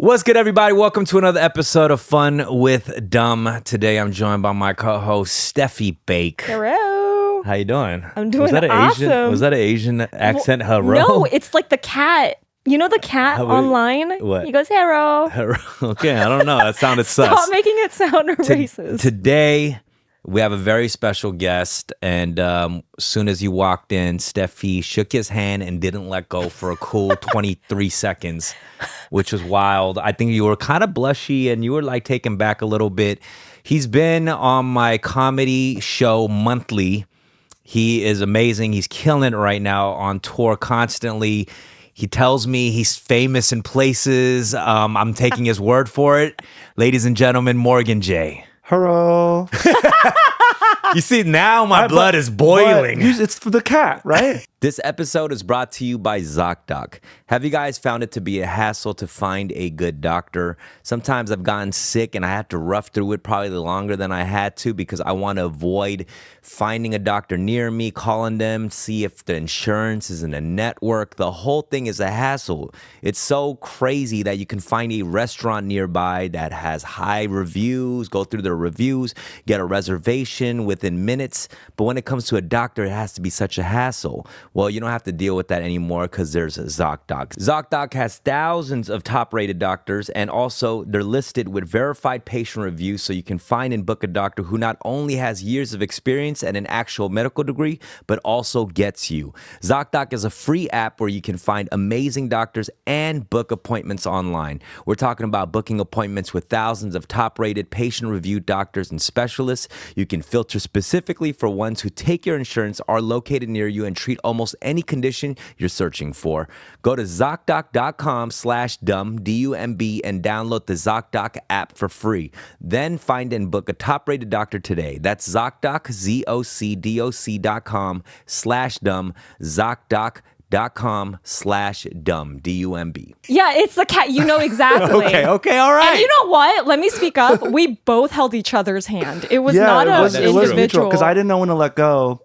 What's good, everybody? Welcome to another episode of Fun with Dumb. Today, I'm joined by my co-host, Steffi Bake. Hello. How you doing? I'm doing awesome. Was that an Asian accent? Hello? No, it's like the cat. You know the cat online? What? He goes, hello. Okay, I don't know. That sounded sus. Stop making it sound racist. Today, we have a very special guest, and as soon as you walked in, Steffi shook his hand and didn't let go for a cool 23 seconds, which was wild. I think you were kind of blushy, and you were like taken back a little bit. He's been on my comedy show monthly. He is amazing. He's killing it right now on tour constantly. He tells me he's famous in places. I'm taking his word for it. Ladies and gentlemen, Morgan J. Hello. You see, now my blood is boiling. It's for the cat, right? This episode is brought to you by ZocDoc. Have you guys found it to be a hassle to find a good doctor? Sometimes I've gotten sick and I had to rough through it probably longer than I had to because I want to avoid finding a doctor near me, calling them, see if the insurance is in a network. The whole thing is a hassle. It's so crazy that you can find a restaurant nearby that has high reviews, go through their reviews, get a reservation within minutes. But when it comes to a doctor, it has to be such a hassle. Well, you don't have to deal with that anymore because there's ZocDoc. ZocDoc has thousands of top-rated doctors, and also they're listed with verified patient reviews, so you can find and book a doctor who not only has years of experience and an actual medical degree, but also gets you. ZocDoc is a free app where you can find amazing doctors and book appointments online. We're talking about booking appointments with thousands of top-rated patient-reviewed doctors and specialists. You can filter specifically for ones who take your insurance, are located near you, and treat almost any condition you're searching for. Go to ZocDoc.com/dumb, D-U-M-B, and download the ZocDoc app for free. Then find and book a top-rated doctor today. That's ZocDoc, ZocDoc.com/dumb, ZocDoc.com/dumb, D-U-M-B. Yeah, it's the cat. You know exactly. Okay, all right. And you know what? Let me speak up. We both held each other's hand. It was not an individual. Because I didn't know when to let go.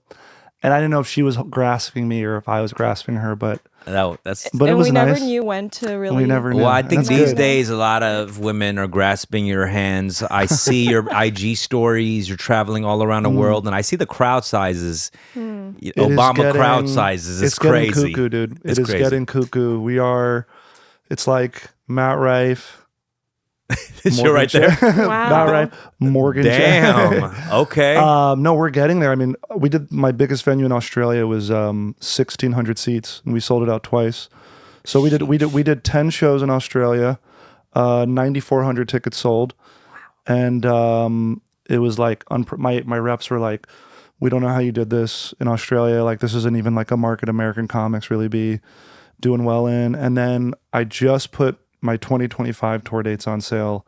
And I didn't know if she was grasping me or if I was grasping her, but No, it was we nice. never knew when to really. We never knew. Well, I think That's these good. days a lot of women are grasping your hands. I see your IG stories. You're traveling all around the world, and I see the crowd sizes. Obama crowd sizes. It's crazy. Getting cuckoo, dude. It is crazy. getting cuckoo. It's like Matt Rife. You're right there. Wow. Matt Rife, Morgan. Damn. Okay. No, we're getting there. I mean, we did my biggest venue in Australia was 1,600 seats, and we sold it out twice. So we did 10 shows in Australia, 9,400 tickets sold, and it was like my reps were like, "We don't know how you did this in Australia. Like this isn't even like a market American comics really be doing well in." And then I just put my 2025 tour dates on sale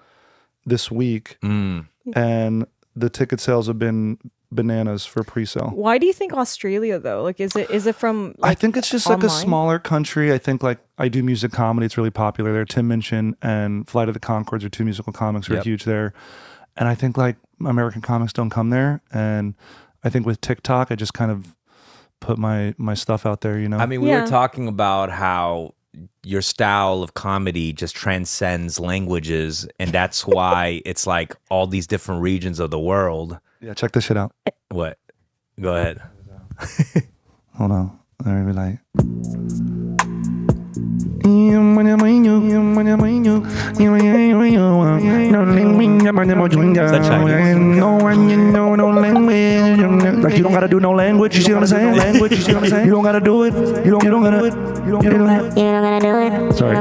this week, and the ticket sales have been bananas for pre-sale. Why do you think Australia though? Like, is it from? Like, I think it's just online? like a smaller country. I think like I do music comedy; it's really popular there. Tim Minchin and Flight of the Conchords are two musical comics who are huge there, and I think like American comics don't come there. And I think with TikTok, I just kind of put my stuff out there. You know, I mean, we were talking about how your style of comedy just transcends languages, and that's why it's like all these different regions of the world. yeah. Check this shit out. What? Go ahead. Hold on. Let me be like. Like you don't gotta do no language. You see what I'm saying? You don't gotta do it. You don't gotta do it. Sorry.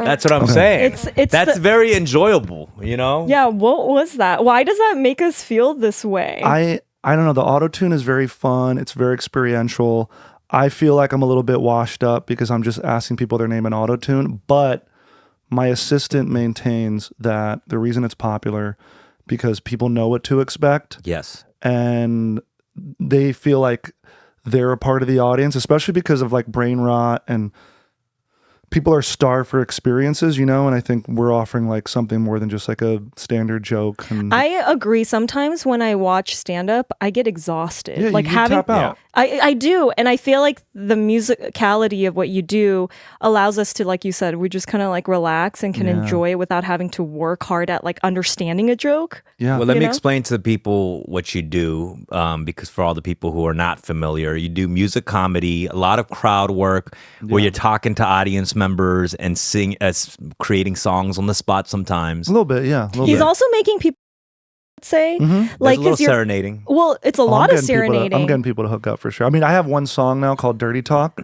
That's what I'm saying. That's the- very enjoyable, you know? Yeah. What was that? Why does that make us feel this way? I don't know. The auto-tune is very fun. It's very experiential. I feel like I'm a little bit washed up because I'm just asking people their name in auto-tune, but my assistant maintains that the reason it's popular because people know what to expect. Yes. And they feel like they're a part of the audience, especially because of like brain rot and people are starved for experiences, you know, and I think we're offering like something more than just like a standard joke. And I agree. Sometimes when I watch stand up, I get exhausted. yeah, like you having tap out. I do, and I feel like the musicality of what you do allows us to, like you said, we just kind of like relax and can enjoy it without having to work hard at like understanding a joke. Yeah. Well, let You me know? explain to the people what you do, because for all the people who are not familiar, you do music comedy, a lot of crowd work, where you're talking to audience members and creating songs on the spot sometimes. A little bit, yeah. A little He's bit. also making people say There's like a little is your serenading. well, it's a Oh, lot I'm of getting people to- serenading. I'm getting people to hook up for sure. I mean, I have one song now called Dirty Talk,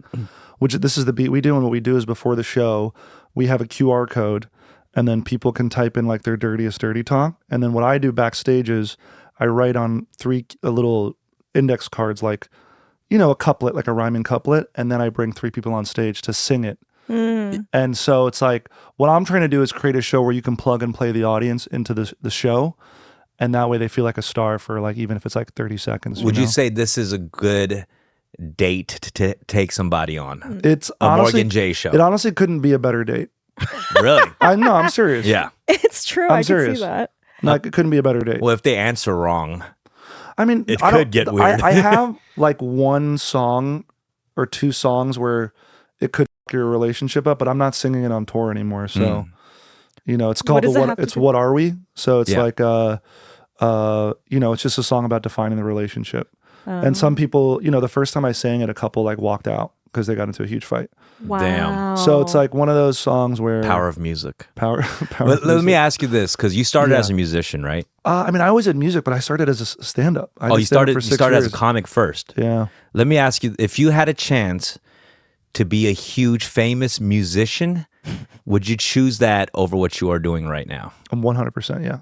which this is the beat we do. And what we do is before the show, we have a QR code and then people can type in like their dirtiest dirty talk. And then what I do backstage is I write on three little index cards, like, you know, a couplet, like a rhyming couplet. And then I bring three people on stage to sing it. And so it's like, what I'm trying to do is create a show where you can plug and play the audience into the show. And that way they feel like a star for like, even if it's like 30 seconds. Would know? you say this is a good date to take somebody on? It's A honestly, Morgan J show. It honestly couldn't be a better date. Really? I'm serious. Yeah. It's true. I'm I can serious. see that. Like it couldn't be a better date. Well, if they answer wrong, I mean, it I don't- could get weird. I have like one song or two songs where it could fuck your relationship up, but I'm not singing it on tour anymore. So, you know, it's called does it have to it's do- What Are We? So it's Yeah. like you know, it's just a song about defining the relationship. And some people, you know, the first time I sang it, a couple like walked out because they got into a huge fight. Wow. Damn. So it's like one of those songs where power of music. power. Let me ask you this, because you started Yeah. as a musician, right? I mean, I always did music, but I started as a stand-up. I Oh, did you stand-up started. for You 6 started as a years. comic first. Yeah. Let me ask you: if you had a chance to be a huge famous musician, would you choose that over what you are doing right now? I'm 100%. Yeah.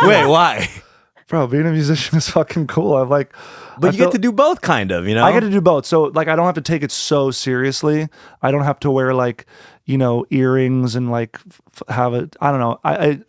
Wait, why? Bro, being a musician is fucking cool. I like, But I you get feel- to do both, kind of. You know, I get to do both. So like, I don't have to take it so seriously. I don't have to wear like, you know, earrings and like have it. I don't know. I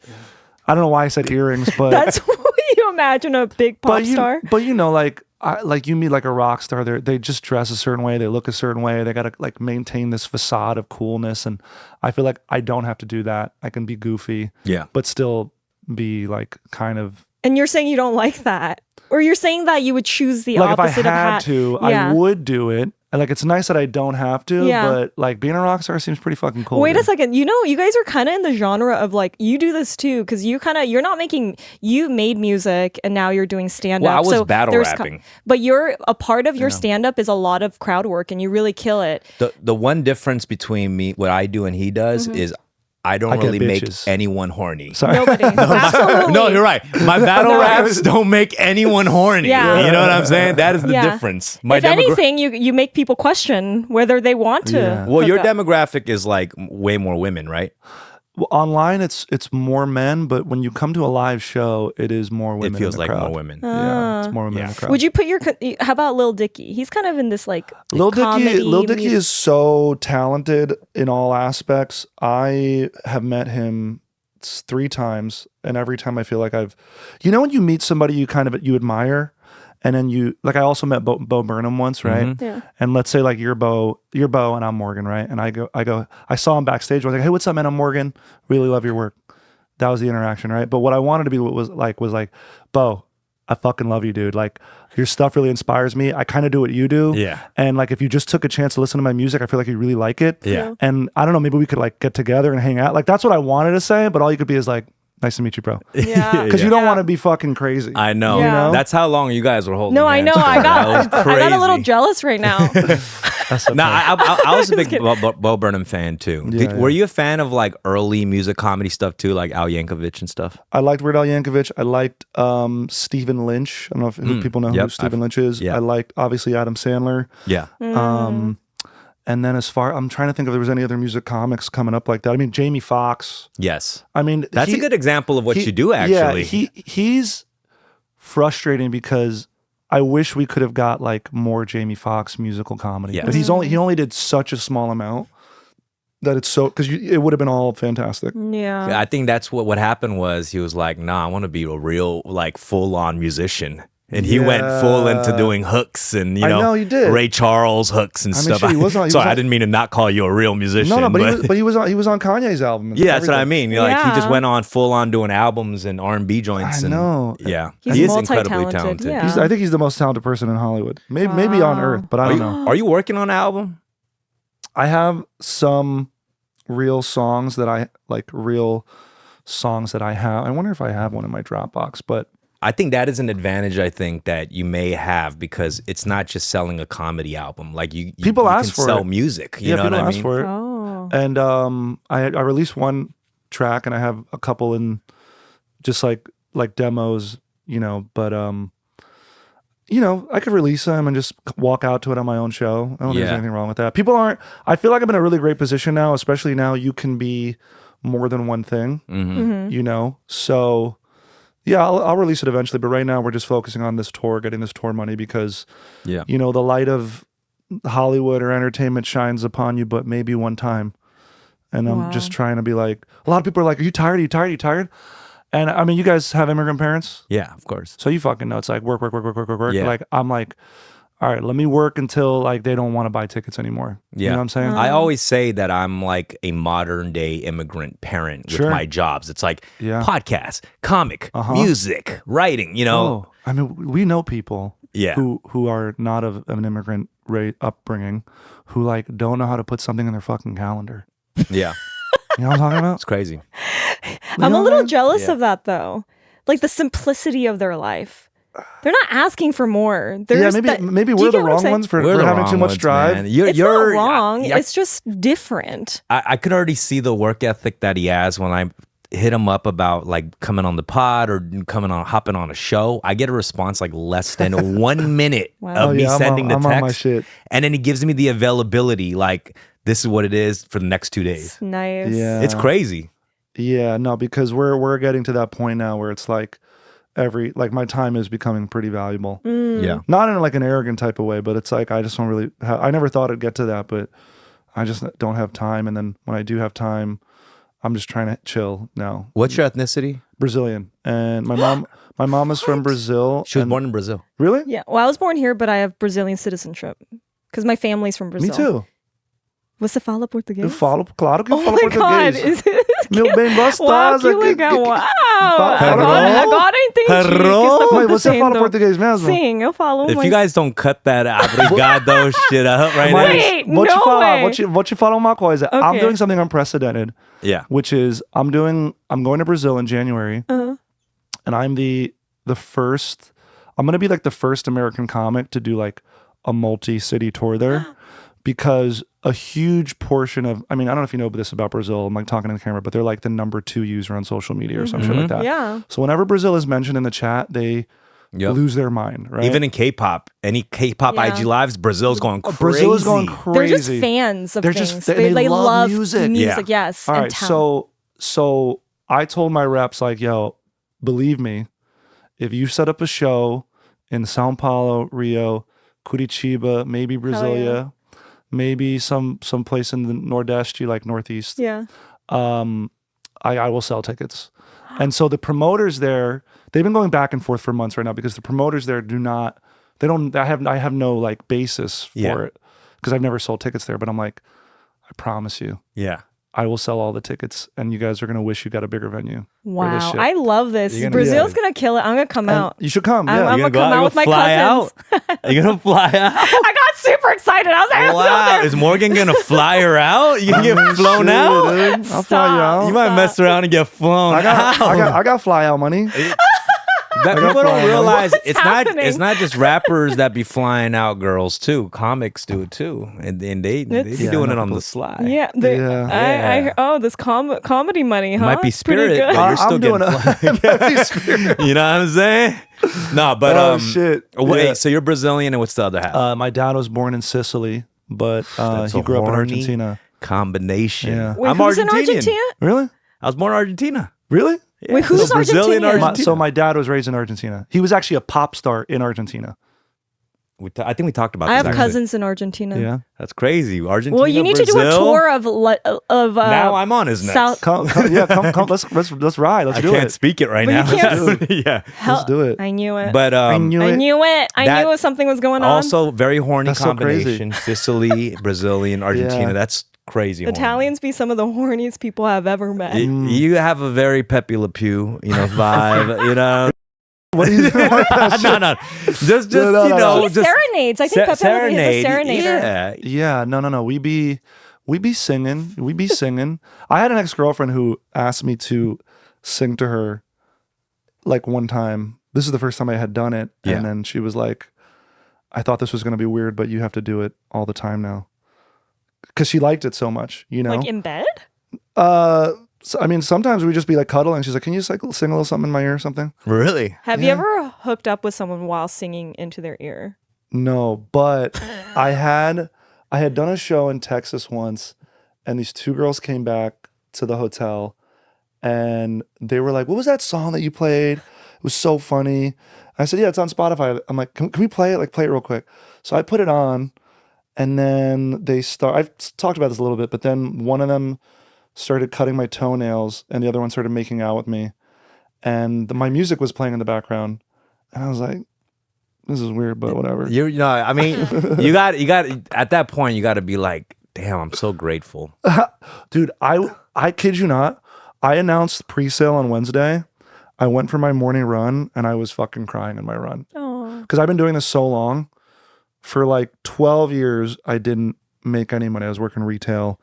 don't know why I said earrings, but That's what you imagine a big pop but star. But you know, like like you meet like a rock star. They just dress a certain way. They look a certain way. They gotta like maintain this facade of coolness. And I feel like I don't have to do that. I can be goofy, Yeah. but still be like kind of And you're saying you don't like that, or you're saying that you would choose the like if I opposite had of to, Yeah. I would do it. And like it's nice that I don't have to, Yeah. but like being a rock star seems pretty fucking cool. Wait a dude. second. You know, you guys are kind of in the genre of like, you do this too, because you're not making, you made music and now you're doing stand up. Well, I was battle rapping. But you're a part of your stand up is a lot of crowd work and you really kill it. The one difference between me, what I do and he does, is I don't I get really make bitches. anyone horny. Sorry. Nobody. Absolutely. No, you're right. My battle raps don't make anyone horny. Yeah. You know what I'm saying? That is the Yeah. difference. My If anything, you make people question whether they want to. Yeah. well, hook your up. demographic is like way more women, right? Well, online it's more men, but when you come to a live show, it is more women. It feels in the like crowd. more women. Yeah, it's more women in Yeah. the crowd. Would you put your? How about Lil Dicky? He's kind of in this like Lil comedy, Dicky is so talented in all aspects. I have met him 3 times, and every time I feel like you know, when you meet somebody you you admire, and then you like. I also met Bo Burnham once, right? Mm-hmm. Yeah. And let's say like you're Bo, and I'm Morgan, right? And I saw him backstage. I was like, hey, what's up, man? I'm Morgan. Really love your work. That was the interaction, right? But what I wanted to be was like, Bo, I fucking love you, dude. Like your stuff really inspires me. I kind of do what you do. Yeah. And like if you just took a chance to listen to my music, I feel like you really like it. Yeah. And I don't know, maybe we could like get together and hang out. Like that's what I wanted to say, but all you could be is like, nice to meet you, bro. Yeah. Because you don't Yeah. want to be fucking crazy. I know. Yeah. You know? That's how long you guys were holding No, I hands know. for. I That was got a little crazy. jealous right now. No, I was a big Bo Burnham fan too. Yeah, Were you a fan of like early music comedy stuff too, like Al Yankovic and stuff? I liked Weird Al Yankovic. I liked Stephen Lynch. I don't know if who people know who Yep, Stephen Lynch is. yeah. I liked obviously Adam Sandler. Yeah. And then I'm trying to think if there was any other music comics coming up like that. I mean, Jamie Foxx. Yes. I mean, That's a good example of what you do, actually. Yeah, he's frustrating because I wish we could have got like more Jamie Foxx musical comedy. Yes. But he only did such a small amount that it's so because it would have been all fantastic. Yeah. I think that's what happened was he was like, nah, I want to be a real like full on musician. And he went full into doing hooks and, you know, I know he did. Ray Charles hooks and I mean, stuff. shit, he was on- he Sorry, was I on- didn't mean to not call you a real musician. No, but he was on Kanye's album. And yeah, that's what I everything. mean. Like he just Yeah. went on full on doing albums and R&B joints. I know. Yeah, He's he is incredibly multi-talented, talented. yeah. I think he's the most talented person in Hollywood. Maybe on earth, but I don't know. Are you working on an album? I have some real songs that I like. Real songs that I have. I wonder if I have one in my Dropbox, but. I think that is an advantage. I think that you may have because it's not just selling a comedy album. Like you People you ask can for sell it. music. You know what people I ask mean? for it. Oh. And I released one track, and I have a couple in just like demos, you know. But you know, I could release them and just walk out to it on my own show. I don't think there's Yeah. anything wrong with that. People aren't. I feel like I'm in a really great position now, especially now you can be more than one thing. Mm-hmm. You know, so. Yeah, I'll release it eventually, but right now we're just focusing on this tour, getting this tour money because, Yeah. you know, the light of Hollywood or entertainment shines upon you, but maybe one time. And I'm just trying to be like, a lot of people are like, are you tired? Are you tired? Are you tired? And I mean, you guys have immigrant parents, Yeah, of course. so you fucking know it's like work. Yeah. Like I'm like, all right, let me work until like they don't want to buy tickets anymore. Yeah. You know what I'm saying? I always say that I'm like a modern day immigrant parent with Sure. my jobs. It's like Yeah. podcast, comic, music, writing, you know. Oh, I mean, we know people Yeah. who are not of an immigrant upbringing who like don't know how to put something in their fucking calendar. Yeah. You know what I'm talking about? It's crazy. I'm a little jealous Yeah. of that though. Like the simplicity of their life. They're not asking for more. Yeah, There's maybe that- maybe do you we're the get what I'm wrong saying? ones for We're the having too wrong much ones, drive. man. It's not wrong. I, It's just different. I could already see the work ethic that he has when I hit him up about like coming on the pod or hopping on a show. I get a response like less than 1 minute Wow. of me I'm sending the on text. my shit. And then he gives me the availability like this is what it is for the next 2 days. It's nice. Yeah. It's crazy. Yeah, no, because we're getting to that point now where it's like my time is becoming pretty valuable. Yeah. Not in like an arrogant type of way, but it's like I just don't really. I never thought it'd get to that, but I just don't have time. And then when I do have time, I'm just trying to chill now. What's your ethnicity? Brazilian, and my mom is from Brazil. She was and- born in Brazil. Really? Yeah. Well, I was born here, but I have Brazilian citizenship because my family's from Brazil. Me too. Você fala português? Eu falo, claro que eu Oh falo my God. português. Meu bem Uau, gostosa. que legal. Uau. Hello? Agora eu entendi o que Hello? está Mãe, você fala acontecendo. português mesmo? Sim, eu falo. If mas... you guys don't cut that obrigado shit up right now. Wait, Vou te no falar, way. vou te falar uma coisa. I'm Okay. doing something unprecedented, Yeah. which is I'm going to Brazil in January, Uh-huh. and I'm the first. I'm going to be like the first American comic to do like a multi-city tour there, because a huge portion of, I mean, I don't know if you know this about Brazil. I'm like talking to the camera, but they're like the number 2 user on social media or some shit like that. Yeah. So whenever Brazil is mentioned in the chat, they Yep. lose their mind, right? Even in K-pop, any K-pop Yeah. IG lives, Brazil's going crazy. Brazil is going crazy. They're just fans of They're things. just- they love music. Yes. All and right, talent. so I told my reps like, yo, believe me, if you set up a show in Sao Paulo, Rio, Curitiba, maybe Brasilia, maybe some place in the Nordeste, like Northeast, Yeah. I will sell tickets. And so the promoters there, they've been going back and forth for months right now because the promoters there I have no like basis for Yeah. it because I've never sold tickets there, but I'm like, I promise you, Yeah. I will sell all the tickets, and you guys are gonna wish you got a bigger venue. for this Wow. shit. I love this. You're gonna- Brazil's yeah. going to kill it. I'm going to come And out. you should come. I'm Yeah, gonna come out with my fly cousins. out? You're gonna fly out? I got super excited. I was like, I'm Wow. there. Is Morgan gonna fly her out? You can get flown Shit, out? dude. I'll fly you Stop. out. You might mess around and get flown out. I got fly out money. That people fly don't out. realize What's it's happening? not just rappers that be flying out girls too. Comics do it too, and they be It's- Yeah, doing I it know on the people- sly. Yeah. Yeah. Oh, this comedy money, huh? Might be It's pretty spirit, good. but you're still I'm doing getting fly. You know what I'm saying? No, but Oh, shit. Wait, Yeah. so you're Brazilian, and what's the other half? My dad was born in Sicily, but That's he a grew up in horny Argentina. Combination. Yeah. Wait, I'm who's Argentinian. in Argentina? Really? I was born in Argentina. Really? Yeah, Wait, who's so Brazilian Argentinian? My, Argentina. so my dad was raised in Argentina. He was actually a pop star in Argentina. I think we talked about I this. have actually. cousins in Argentina. Yeah. That's crazy. Argentina. Well, you need Brazil. to do a tour of Now I'm on his neck. South. Come, come. Let's ride. Let's I do can't it. speak it right But now. you can't- Yeah. Let's do it. I knew it. But I knew I it. knew it. I That- knew something was going on. also very horny That's so crazy. combination. Sicily, Brazilian, Argentina. Yeah. That's crazy. horny. Italians be some of the horniest people I've ever met. You have a very Pepe Le Pew, vibe. What are you doing? No. Just No. He just serenades. I think Pepe Le Pew is a serenader. Yeah. Yeah, no. We be singing. We be singing. I had an ex-girlfriend who asked me to sing to her like one time. This is the first time I had done it. Yeah. And then she was like, I thought this was going to be weird, but you have to do it all the time now. Because she liked it so much, Like in bed? So, I mean, sometimes we just be like cuddling. She's like, can you just like sing a little something in my ear or something? Really? Have you Yeah. ever hooked up with someone while singing into their ear? No, but I had done a show in Texas once, and these two girls came back to the hotel, and they were like, "What was that song that you played? It was so funny." I said, "Yeah, it's on Spotify." I'm like, "Can we play it? Like, play it real quick." So I put it on, and then I've talked about this a little bit, but then one of them started cutting my toenails, and the other one started making out with me, and my music was playing in the background, and I was like, this is weird, but whatever. I mean, you got at that point, you got to be like, damn, I'm so grateful. Dude, I kid you not. I announced pre-sale on Wednesday. I went for my morning run and I was fucking crying in my run. Oh. Because I've been doing this so long. For like 12 years, I didn't make any money. I was working retail.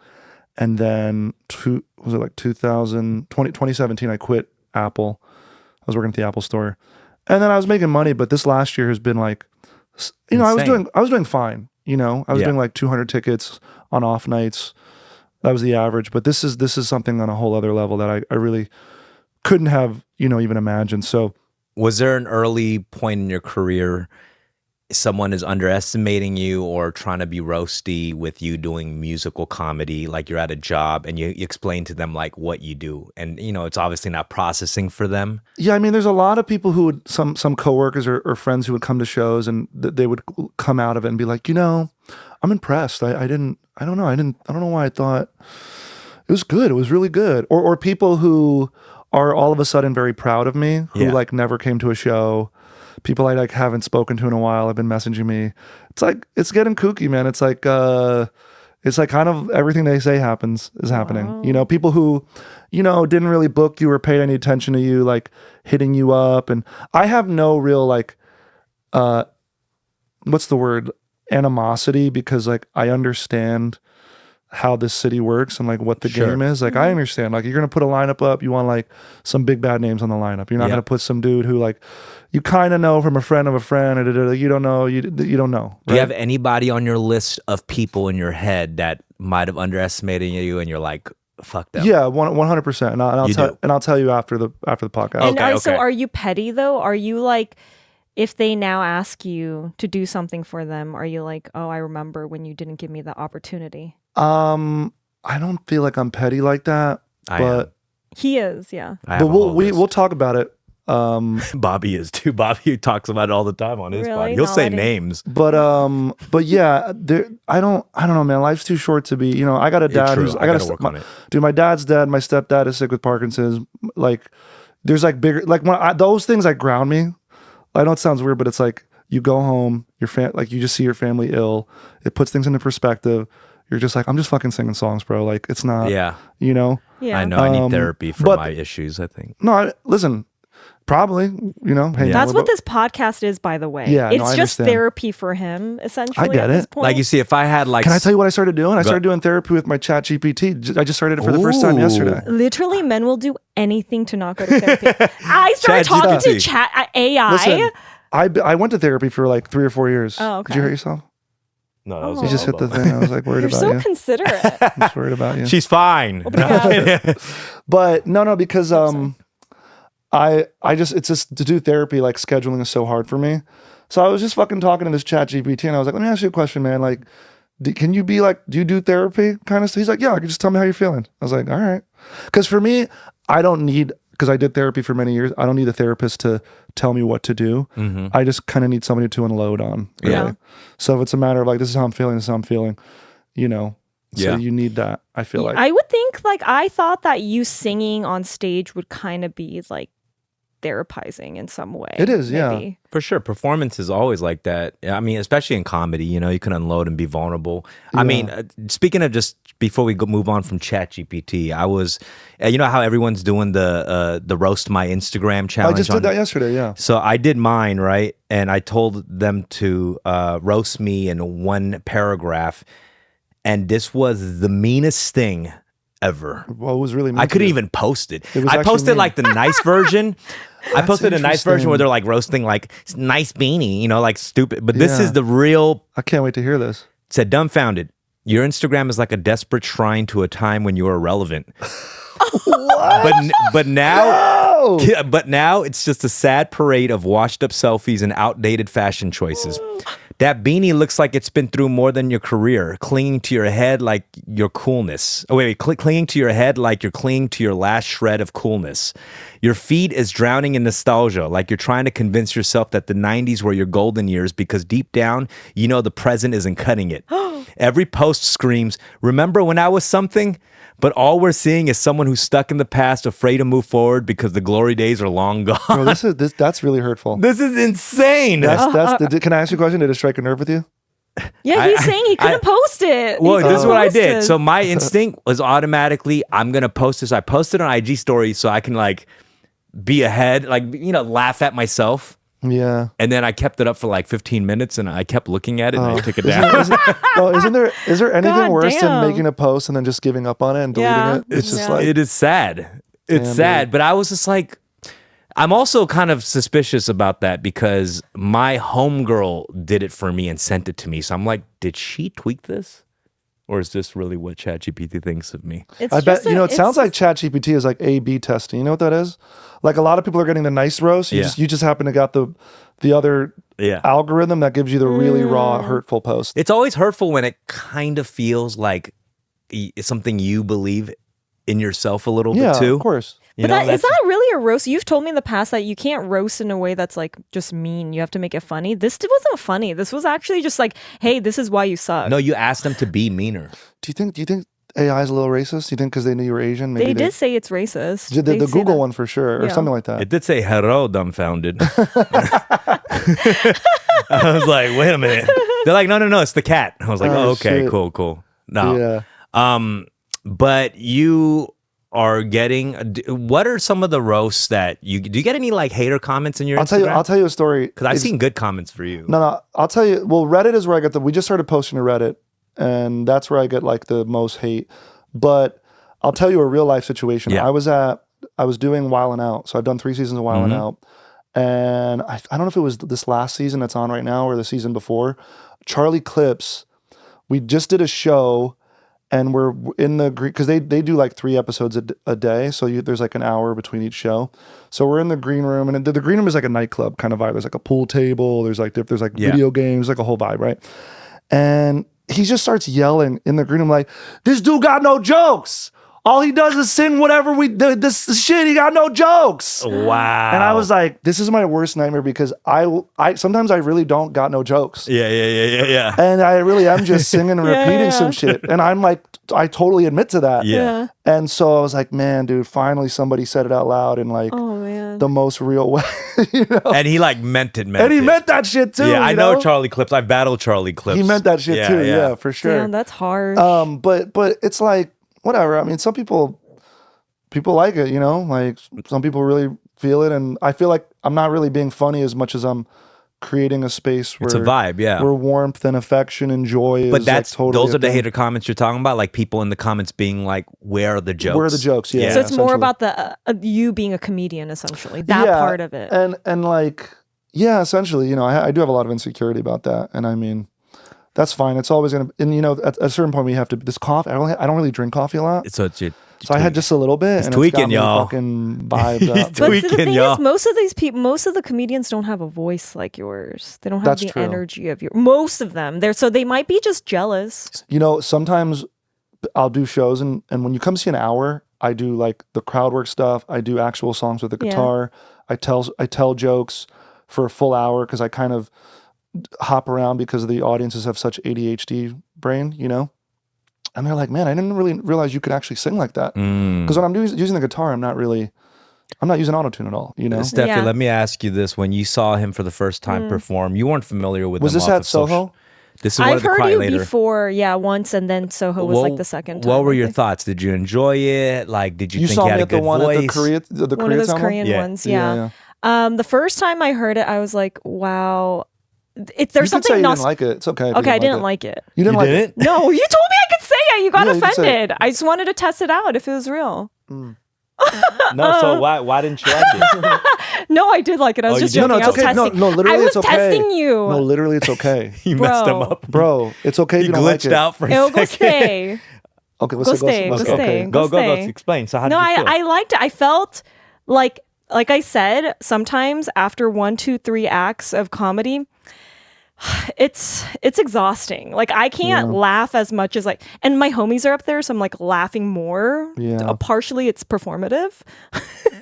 And then 2017, I quit Apple. I was working at the Apple store. And then I was making money, but this last year has been like, I was doing fine. I was doing like 200 tickets on off nights. That was the average. But this is something on a whole other level that I really couldn't have, even imagined. So Was there an early point in your career someone is underestimating you or trying to be roasty with you doing musical comedy, like you're at a job and you explain to them like what you do, and it's obviously not processing for them? yeah, I mean, there's a lot of people who would, some coworkers or friends who would come to shows and they would come out of it and be like, I'm impressed. I don't know why I thought it was good. It was really good. Or people who are all of a sudden very proud of me, who Yeah. like never came to a show. People I like haven't spoken to in a while have been messaging me. It's like, it's getting kooky, man. It's like kind of everything they say is happening. Wow. People who, didn't really book you or paid any attention to you, like hitting you up. And I have no real like, what's the word? Animosity, because like I understand how this city works and like what the Sure. game is. Like I understand, like you're gonna put a lineup up, you want like some big bad names on the lineup. You're not Yep. gonna put some dude who like you kind of know from a friend of a friend. You don't know. You don't know. Do you right? have anybody on your list of people in your head that might have underestimated you and you're like, fuck them? Yeah, 100%. And You do. I'll tell you after the podcast. And Okay, so okay. are you petty though? Are you like, if they now ask you to do something for them, are you like, oh, I remember when you didn't give me the opportunity? I don't feel like I'm petty like that, I but am. He is, yeah. I have but a whole list. we'll talk about it. Bobby is too. Bobby talks about it all the time on his Really? pod. He'll No, say I didn't- names. But yeah, I don't know, man. Life's too short to be. I got a dad True. who's I gotta work on it. Dude, my dad's dead. My stepdad is sick with Parkinson's. Like, there's like bigger like those things like ground me. I know it sounds weird, but it's like you go home, like you just see your family ill. It puts things into perspective. You're just like, I'm just fucking singing songs, bro. Like it's not. Yeah, Yeah. I know. I need Um, therapy for but- my issues, I think. No, listen. Probably. Hey, Yeah. That's we're what this podcast is, by the way. Yeah, no, it's I just understand. therapy for him, essentially. I get at this it. point. Like you see, if I had like, Can I tell you what I started doing? I started doing therapy with my Chat GPT. I just started it for the first time Ooh. yesterday. Literally, men will do anything to not go to therapy. I started talking to ChatGPT. chat AI. Listen, I went to therapy for like 3 or 4 years. Oh, Did you okay. hurt yourself? No, that was Oh. You just hit the thing. I was like worried You're about so you. considerate. I'm just worried about you. She's fine. But no, because I just it's just to do therapy, like scheduling is so hard for me. So I was just fucking talking to this Chat GPT and I was like, let me ask you a question, man. Like, can you be like, do you do therapy kind of stuff? He's like, yeah, I can just tell me how you're feeling. I was like, all right. Because for me, I don't need because I did therapy for many years. I don't need a therapist to tell me what to do. I just kind of need somebody to unload on. Really. Yeah. So if it's a matter of like, this is how I'm feeling, this is how I'm feeling, you know. So Yeah. you need that. I feel like. I would think like I thought that you singing on stage would kind of be like therapizing in some way. It is, yeah. maybe. For sure. Performance is always like that. I mean, especially in comedy, you know, you can unload and be vulnerable. I mean, speaking of just before we move on from ChatGPT, I was, you know how everyone's doing the roast my Instagram I challenge? just did that yesterday. Yeah. So I did mine, right? And I told them to roast me in one paragraph. And this was the meanest thing ever. Well, it was really. I couldn't even post it. was I actually posted mean. like the nice version. I posted a nice version where interesting. they're like roasting like nice beanie, you know, like stupid. But this Yeah. is the real. I can't wait to hear this. It said dumbfounded. Your Instagram is like a desperate shrine to a time when you were irrelevant. But now, yeah, but now it's just a sad parade of washed up selfies and outdated fashion choices. That beanie looks like it's been through more than your career, clinging to your head like your coolness. Oh, wait, clinging to your head like you're clinging to your last shred of coolness. Your feed is drowning in nostalgia, like you're trying to convince yourself that the 90s were your golden years because deep down, you know the present isn't cutting it. Every post screams, remember when I was something? But all we're seeing is someone who's stuck in the past, afraid to move forward because the glory days are long gone. Bro, that's really hurtful. This is insane. Can I ask you a question? Did it strike a nerve with you? Yeah, he's saying he couldn't post it. Well, He this is couldn't what I post did. it. So my instinct was automatically, I'm going to post this. I posted on IG stories so I can like be ahead, like, you know, laugh at myself. Yeah. And then I kept it up for like 15 minutes and I kept looking at it and I took it down. Is there anything God worse damn. than making a post and then just giving up on it and deleting Yeah. it? It's just Yeah. like It is sad. It's Damn, sad. dude. But I was just like, I'm also kind of suspicious about that because my homegirl did it for me and sent it to me. So I'm like, did she tweak this? Or is this really what ChatGPT thinks of me? It's I bet just it sounds like just- ChatGPT is like A/B testing. You know what that is? Like a lot of people are getting the nice roast. Yeah. You just happen to got the other Yeah. algorithm that gives you the really raw, hurtful post. It's always hurtful when it kind of feels like it's something you believe in yourself a little Yeah, bit too. of course. You But know, is that really a roast? You've told me in the past that you can't roast in a way that's like just mean. You have to make it funny. This wasn't funny. This was actually just like, hey, this is why you suck. no, you asked them to be meaner. Do you think AI is a little racist? Do you think because they knew you were Asian? they did say it's racist. The They say Google that. one for sure, or Yeah. something like that. It did say hello, dumbfounded. I was like, wait a minute. They're like, no, it's the cat. I was like, Oh, oh, okay, shit. cool. No. Yeah. But you are getting, what are some of the roasts that do you get any like hater comments in your Instagram? I'll tell you a story. Because I've It's- seen good comments for you. No, I'll tell you. Well, Reddit is where I get we just started posting to Reddit, and that's where I get like the most hate. But I'll tell you a real life situation. Yeah. I was doing Wildin' Out, so I've done 3 seasons of Wildin' Out, and I don't know if it was this last season that's on right now or the season before. Charlie Clips, we just did a show, and we're in the green because they do like 3 episodes a day, so there's like an hour between each show. So we're in the green room, and the green room is like a nightclub kind of vibe. There's like a pool table, there's like Yeah. video games, like a whole vibe, right? And he just starts yelling in the green room like, "This dude got no jokes. All he does is sing whatever this shit. He got no jokes." Wow. And I was like, this is my worst nightmare because I sometimes I really don't got no jokes. Yeah. And I really am just singing and repeating yeah. some shit. And I'm like, I totally admit to that. Yeah. And so I was like, man, dude, finally somebody said it out loud in like Oh man. the most real way. You know? And he like meant it. And he meant that shit too. Yeah, I you know Charlie Clips. I battled Charlie Clips. He meant that shit too. Yeah, for sure. Damn, that's hard. But it's like whatever. I mean, some people like it, you know. Like some people really feel it, and I feel like I'm not really being funny as much as I'm creating a space where It's a vibe, yeah. where warmth and affection and joy is. But that's like totally those are a the thing. hater comments you're talking about, like people in the comments being like, "Where are the jokes? Where are the jokes?" Yeah. so it's more essentially. about the you being a comedian, essentially. That part of it. and like yeah, essentially, you know, I do have a lot of insecurity about that, and I mean. That's fine. It's always gonna, and you know, at a certain point we have to. This coffee, I don't really drink coffee a lot, So it's so I had just a little bit, and tweaking, it's got me y'all. fucking vibed up. But the tweaking, thing y'all. is, most of these people, most of the comedians don't have a voice like yours. They don't have That's the true. energy of your. Most of them, so they might be just jealous. You know, sometimes I'll do shows, and when you come see an hour, I do like the crowd work stuff. I do actual songs with the guitar. I tell jokes for a full hour because I kind of hop around because the audiences have such ADHD brain, you know? And they're like, man, I didn't really realize you could actually sing like that. Because when I'm using the guitar, I'm not using autotune at all, you know? Steffi, Yeah. let me ask you this. When you saw him for the first time perform, you weren't familiar with Was him this off at of social- Soho? This is one I've of the heard Cry you Later. before, once, and then Soho was like the second time. What were I your think. thoughts? Did you enjoy it? Like, did you, You think saw he had me a at the good one voice? at the Korea, the One of Korea those Town Korean Yeah. ones, Yeah. The first time I heard it, I was like, wow. You There's could say something you not. didn't like it. It's okay. if you Okay, I didn't it. like it. You didn't You like didn't? No, you told me I could say it. You got Yeah, you can say it. offended. I just wanted to test it out if it was real. No, so why didn't you like it? No, I did like it. I was Oh, you just did? joking. No, it's I was okay. No, testing. no, literally, I was it's okay. testing you. No, literally, it's okay. You Bro. messed him up. Bro, it's okay if He you don't like glitched it. out for a It'll go second. stay. Okay, Go stay, go okay. stay. Go stay. explain. So how No, did you feel? I liked it. I felt like I said, sometimes after 1, 2, 3 acts of comedy, it's exhausting. Like I can't laugh as much as like, and my homies are up there, so I'm like laughing more. Yeah. Partially, it's performative.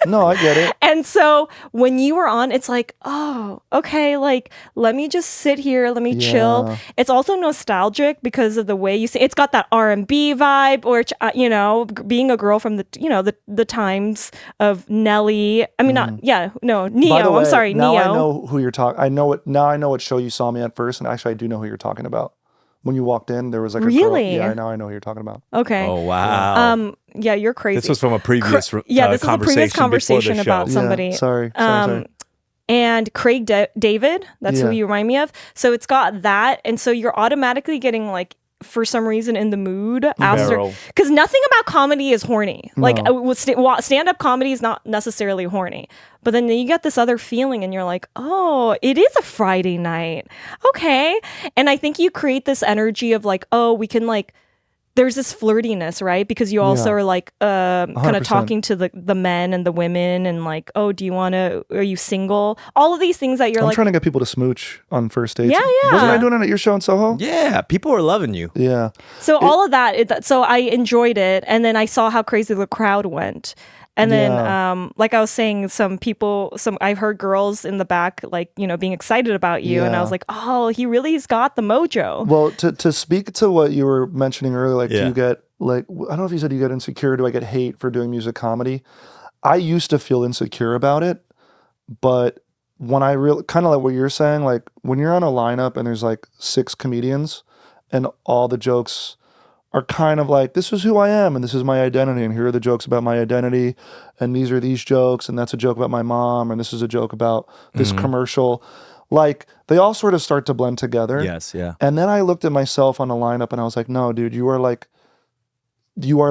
No, I get it. And so when you were on, it's like, oh, okay, like let me just sit here, let me chill. Yeah. It's also nostalgic because of the way you say. It's got that R&B vibe, or you know, being a girl from the times of Nelly. I mean, not By the Neo. way, I'm sorry, now Neo. I know who you're talking. I know what show you saw me at first, and actually, I do know who you're talking about. When you walked in, there was like a girl. Really? Yeah, I know who you're talking about. Okay. Oh wow. Yeah, you're crazy. This was from a previous yeah, this is a previous conversation conversation before the about show. somebody. Yeah, sorry. And Craig David, that's who Yeah. you remind me of. So it's got that, and so you're automatically getting like, for some reason, in the mood after, Barrel. because nothing about comedy is horny. Like No. with stand-up comedy is not necessarily horny, but then you get this other feeling, and you're like, oh, it is a Friday night, okay. And I think you create this energy of like, oh, we can like. There's this flirtiness, right? Because you also Yeah. are like kind of 100%. talking to the men and the women, and like, oh, are you single? All of these things that you're I'm like, trying to get people to smooch on first dates. Yeah, yeah. Wasn't I doing it at your show in Soho? Yeah, people were loving you. Yeah. so all of that. So I enjoyed it, and then I saw how crazy the crowd went. And then, Yeah. like I was saying, I've heard girls in the back, like, being excited about you. And I Yeah. was like, oh, he really's got the mojo. Well, to speak to what you were mentioning earlier, like, do Yeah. you get like, I don't know if you said you get insecure. Do I get hate for doing music comedy? I used to feel insecure about it, but when I really kind of like what you're saying, like when you're on a lineup and there's like 6 comedians and all the jokes are kind of like, this is who I am and this is my identity, and here are the jokes about my identity, and these are these jokes, and that's a joke about my mom, and this is a joke about this commercial. Like they all sort of start to blend together. Yes, yeah. And then I looked at myself on the lineup and I was like, no, dude, you are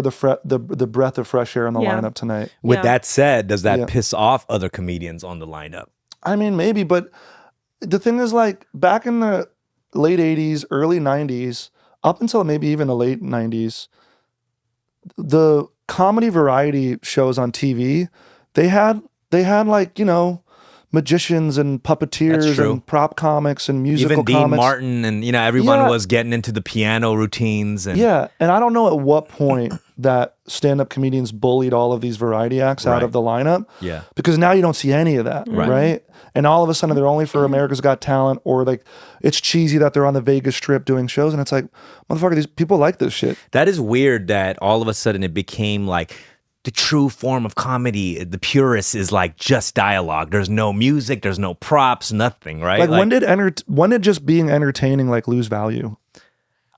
the breath of fresh air on the Yeah. lineup tonight. With Yeah. that said, does that Yeah. piss off other comedians on the lineup? I mean, maybe, but the thing is, like, back in the late 80s, early 90s, up until maybe even the late 90s, the comedy variety shows on TV, they had like, magicians and puppeteers true. and prop comics and musical Even Dean comics. Martin and everyone Yeah. was getting into the piano routines and Yeah, and I don't know at what point that stand-up comedians bullied all of these variety acts out Right. of the lineup. Yeah. Because now you don't see any of that, Right. right? And all of a sudden they're only for America's Got Talent, or like it's cheesy that they're on the Vegas Strip doing shows, and it's like, motherfucker, these people like this shit. That is weird that all of a sudden it became like the true form of comedy. The purist is like just dialogue. There's no music, there's no props, nothing, right? Like when did just being entertaining like lose value?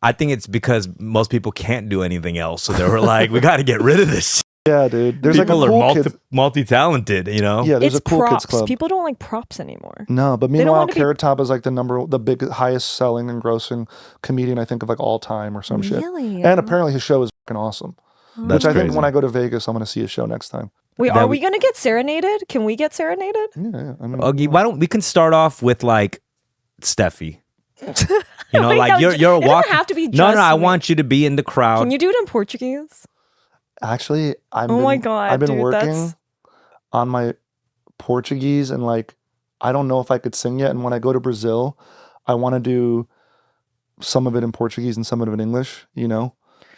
I think it's because most people can't do anything else. So they were like, we got to get rid of this. Yeah, dude. There's People like a cool are kids. multi-talented, Yeah, there's It's a cool props. kids club. People don't like props anymore. No, but don't meanwhile, want to be- Carrot Top is like the highest selling and grossing comedian I think of like all time or some shit. Really? And apparently his show is fucking awesome. That's Which I think crazy. when I go to Vegas, I'm going to see his show next time. Wait, That are we- we going to get serenaded? Can we get serenaded? Yeah. I mean, Augie, why don't we can start off with like Steffi? You know, Wait, like no, you're it doesn't walking. have to be no, just I me. want you to be in the crowd. Can you do it in Portuguese? actually, Oh my God, I've been dude, working that's- on my Portuguese, and like I don't know if I could sing yet. And when I go to Brazil, I want to do some of it in Portuguese and some of it in English.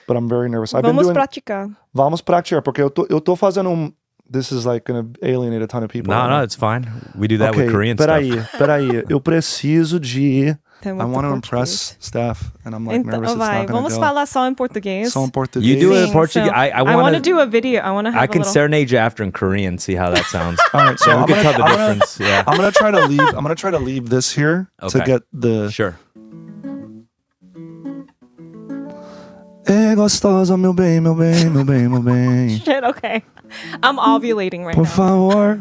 but I'm very nervous. I've been Vamos doing. praticar. Vamos praticar, porque eu tô fazendo This is like gonna alienate a ton of people. No, it's fine. We do that okay, with Korean stuff. Peraí. Eu preciso de. Tem I muito want to português. impress Steph, and I'm like Então, nervous. It's vai, not gonna vamos go. falar só em português. Só em português. You do it in Sim, Portuguese. so I want want to do a video. I want to have I a can little... serenade you after in Korean. See how that sounds. All right, so Yeah, we can tell the I'm gonna- difference. Yeah. I'm gonna try to leave. I'm gonna try to leave this here to Okay. get the. Sure. É gostosa, meu bem, meu bem, meu bem, meu bem. Shit, okay. I'm ovulating right Por now. favor,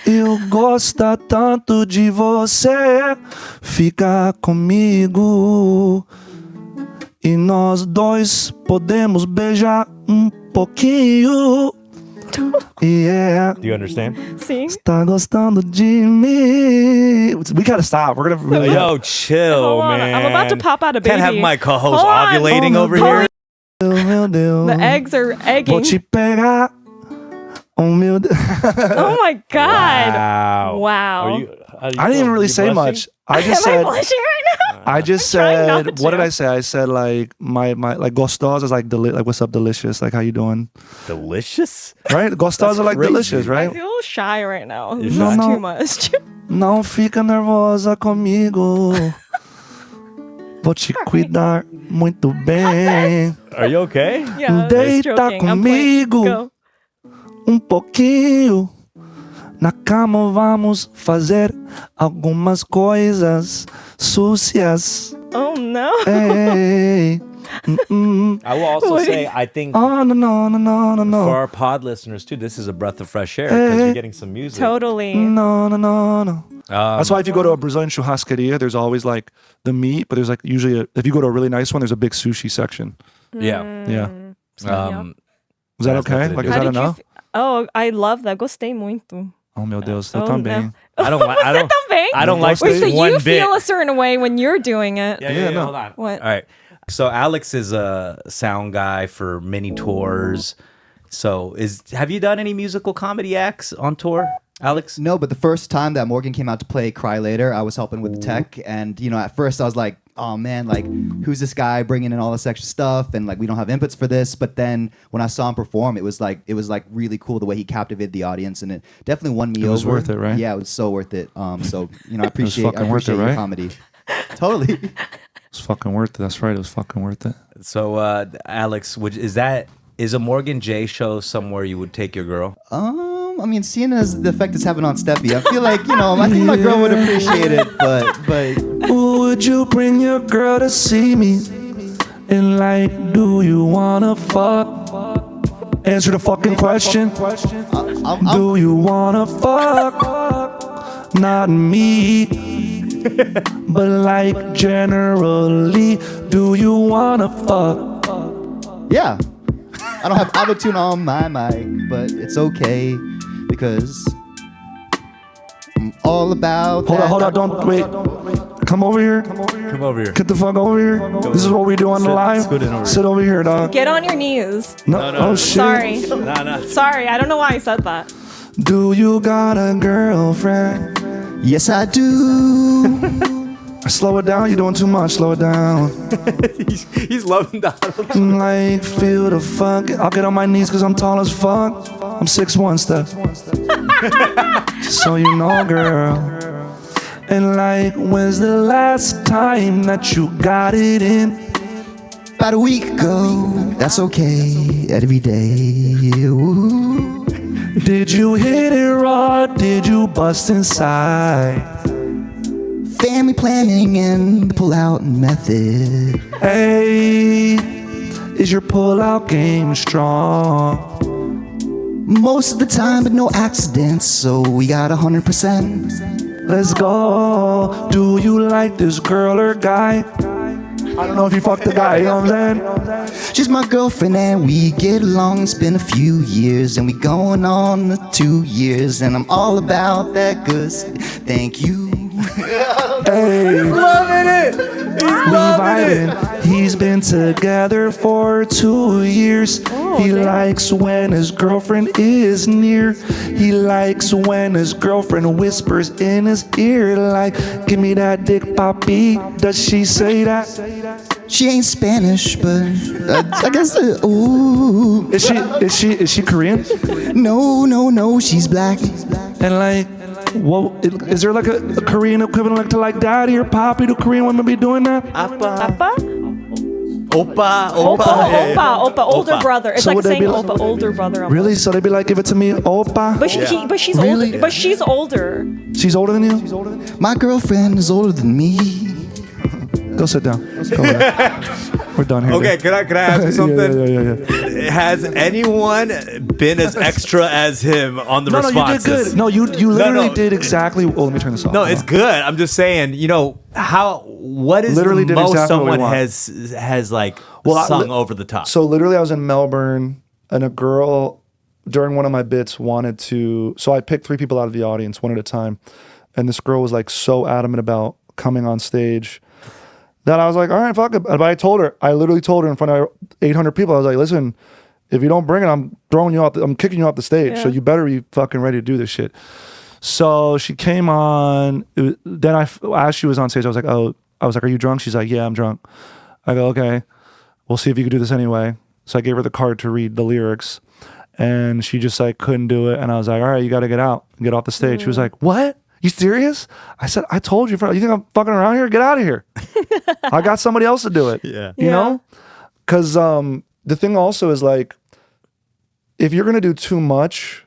eu gosto tanto de você. Fica comigo e nós dois podemos beijar pouquinho. Yeah. Do you understand? See? Tá gostando de mim? We gotta stop. We're gonna. Yo, chill, Hold on, man. I'm about to pop out a baby. Can't have my co-host Hold on. ovulating Oh, over no. here. Meu Deus. The eggs are Vou egging. te pegar. Oh meu Deus. Oh my god. Wow. Wow. Are you I didn't even really say much. I just Am I said. blushing right now? I just trying not said. to. What did I say? I said like my like gostosa is like like what's up delicious, like how you doing, Delicious? right? Gostas are like crazy. delicious, I right? feel shy right now. This You're is shy? too much. Não fica nervosa comigo. Vou te cuidar muito bem. Are you okay? Yeah, Deita just joking. I'm playing. comigo. Go. Pouquinho. Na cama vamos fazer algumas coisas sucias. Oh no. Ei. I will also What? say, I think Oh no. for our pod listeners too, this is a breath of fresh air because you're getting some music. Totally. No. That's why if you go to Um, a Brazilian churrascaria, there's always like the meat, but there's like usually if you go to a really nice one, there's a big sushi section. Yeah. Yeah. Is that That's okay? nothing to Like, do. is How that did you enough? Oh, I love that. Gostei muito. Oh meu Deus, eu Oh, também. I don't like. I don't. Também? I don't like Wait, this so one you bit. feel a certain way when you're doing it? Yeah, no. Hold on. What? All right. So Alex is a sound guy for many tours. So have you done any musical comedy acts on tour, Alex? No, but the first time that Morgan came out to play Cry Later, I was helping with the tech, and at first I was like, "Oh man, like who's this guy bringing in all this extra stuff?" And like we don't have inputs for this. But then when I saw him perform, it was like really cool the way he captivated the audience, and it definitely won me over. It was worth it, right? Yeah, it was so worth it. So I appreciate fucking worth it, your right? comedy. Totally. It's fucking worth it. That's right. It was fucking worth it. So Alex, is a Morgan J show somewhere you would take your girl? I mean, seeing as the effect it's having on Steffi, I feel like I think my girl would appreciate it, but. Would you bring your girl to see me? And like, do you wanna fuck? Answer the fucking question. Do you wanna fuck? Not me. But like generally, do you wanna fuck? Yeah. I don't have auto-tune on my mic, but it's okay because I'm all about that. Hold on, don't wait. Come over here. Come over here. Get the fuck over here. This is what we do on the live. scoot in over Sit over here, dog. Get on your knees. No, oh shit. Sorry. No. Sorry. I don't know why I said that. Do you got a girlfriend? Yes, I do. Slow it down, you're doing too much. Slow it down. he's loving Donald. Like, feel the fuck. I'll get on my knees because I'm tall as fuck. I'm 6'1", Steph. Just so you know, girl. And like, when's the last time that you got it in? About a week ago. That's okay. Every day. Ooh. Did you hit it raw? Did you bust inside? Family planning and the pull-out method. Hey, is your pull-out game strong? Most of the time, but no accidents, so we got 100%. Let's go. Do you like this girl or guy? I don't know if you fucked the guy, you know what I'm saying? She's my girlfriend and we get along. It's been a few years and we going on the 2 years, and I'm all about that good. Thank you. Hey, Loving it. He's loving it. He's been together for 2 years. He likes when his girlfriend is near. He likes when his girlfriend whispers in his ear like, "Give me that dick, Poppy." Does she say that? She ain't Spanish, but I guess. Ooh. Is she Korean? No. She's black. And like, well, is there like a Korean equivalent to like daddy or poppy? Do Korean women be doing that? Appa? Oppa. Oppa, older brother. It's So like would they saying be like- Oppa, older brother. almost. Really? So they'd be like, give it to me, oppa. But she's Really? older. But she's older. She's older than you? My girlfriend is older than me. Go sit down. Go We're done here. Okay, dude. can I ask you something? Yeah. Has anyone been as extra as him on the No, you responses? did good. No, you literally no. did exactly. Oh, let me turn this off. No, it's good. I'm just saying, what is Literally the did most exactly what we someone want. has like sung over the top? So literally, I was in Melbourne, and a girl during one of my bits wanted to. So I picked 3 people out of the audience, one at a time, and this girl was like so adamant about coming on stage that I was like, all right, fuck it. But I literally told her in front of 800 people, I was like, listen, if you don't bring it, I'm throwing you out. I'm kicking you off the stage. So you better be fucking ready to do this shit. So she came on. As she was on stage, I was like, are you drunk? She's like, yeah, I'm drunk. I go, okay, we'll see if you can do this anyway. So I gave her the card to read the lyrics, and she just like couldn't do it. And I was like, all right, you got to get out and get off the stage. She was like, what? You serious? I said, I told you. You think I'm fucking around here? Get out of here. I got somebody else to do it. Yeah. You know? Because the thing also is like, if you're going to do too much,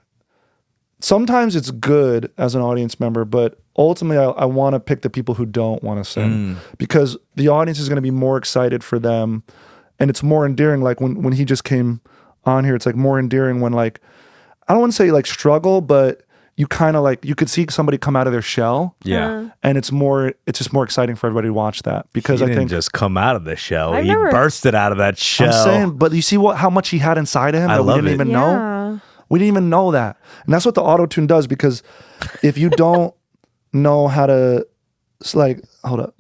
sometimes it's good as an audience member, but ultimately I want to pick the people who don't want to sing because the audience is going to be more excited for them. And it's more endearing. Like when he just came on here, it's like more endearing when like, I don't want to say like struggle, but you kind of like, you could see somebody come out of their shell. Yeah. And it's just more exciting for everybody to watch that because He I didn't think just come out of the shell. I've He never- bursted out of that shell. I'm saying, but you see how much he had inside of him I that we love didn't it. even Yeah. know. We didn't even know that, and that's what the auto tune does. Because if you don't know how to, it's like, hold up.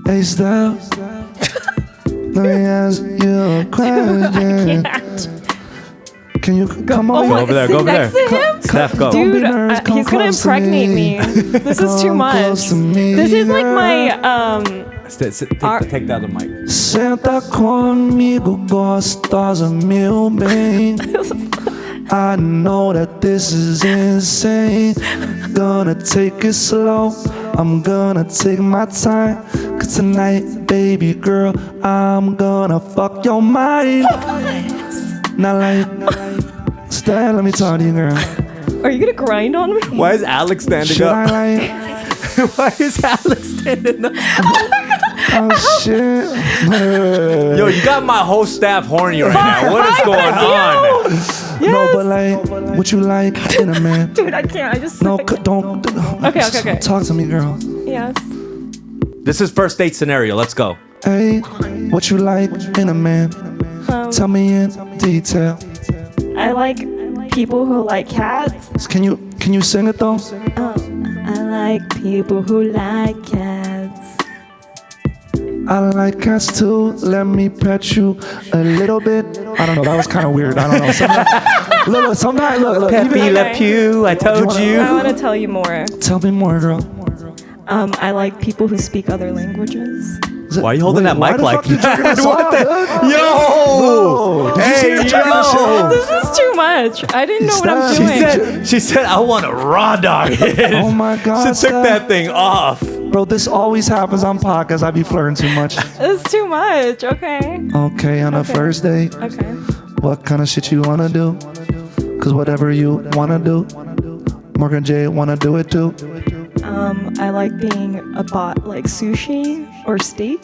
Hey, Steph, let me ask you a question. Can you come Oh over? my, over there, go over next there. to him? Steph, go. Don't be Dude, nervous, come he's gonna close to impregnate me. me. This is too Come much. close to me, This is like girl. my Take the other mic. Senta comigo, gostosa, meu bem. I know that this is insane. Gonna take it slow. I'm gonna take my time. Cause tonight, baby girl, I'm gonna fuck your mind. Not like, Stan, let me talk to you, girl. Are you gonna grind on me? Why is Alex standing Should up? I like, Why is Alex standing up? oh shit. Yo, you got my whole staff horny right now. What is going on? Yes. No, but like, what you like in a man? Dude, I can't. I just No, don't. Okay. Talk to me, girl. Yes. This is first date scenario. Let's go. Hey, what you like in a man? Tell me in detail. I like people who like cats. Can you sing it though? I like people who like cats. I like cats too. Let me pet you a little bit. I don't know. That was kind of weird. I don't know. Sometimes, look. Pepe even- Le Pew, I told I you. want to tell you more. Tell me more, girl. I like people who speak other languages. Why are you holding that Why mic the like fuck you that? jerking us What off, the? dude? Yo! Did you see Hey, her jerking us yo! off? This is too much. I didn't know what I'm Stop. doing. She said, I want to raw dog it. Oh my God, She took Steph. that thing off. Bro, this always happens on podcasts. I be flirting too much. This is too much. Okay. Okay, on a first date, Okay. what kind of shit you wanna do? Cause whatever you wanna do, Morgan J wanna do it too. I like being a bot like sushi or steak.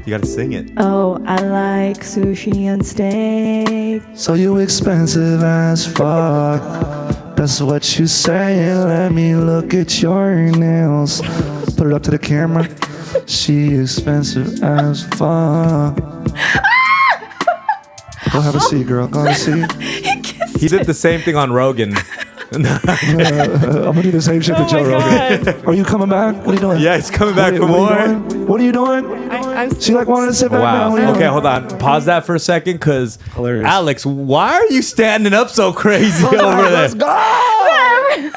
You got to sing it. Oh, I like sushi and steak. So you expensive as fuck. That's what you say. Let me look at your nails. Put it up to the camera. She expensive as fuck. Go have a seat, girl. Go have a seat. He did the same thing on Rogan. I'm gonna do the same shit to Joe Rogan. God. Are you coming back? What are you doing? Yeah, he's coming back for What more. are you doing? What are you doing? I'm She like wanted to sit back down. Wow. What are you Okay, doing? hold on. Pause that for a second, because Hilarious. Alex, why are you standing up so crazy over there? Let's go.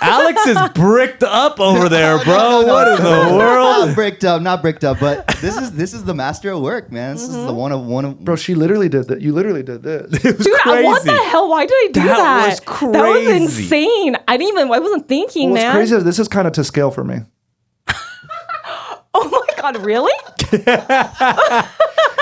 Alex is bricked up over there, bro. No. What in the world? Not bricked up, but this is the master of work, man. This is the one of Bro, she literally did that. You literally did this. It was Dude, crazy. what the hell? Why did I do That that? was That was crazy. insane. I wasn't thinking, What's man. crazy is this is kind of to scale for me. Oh my God, really?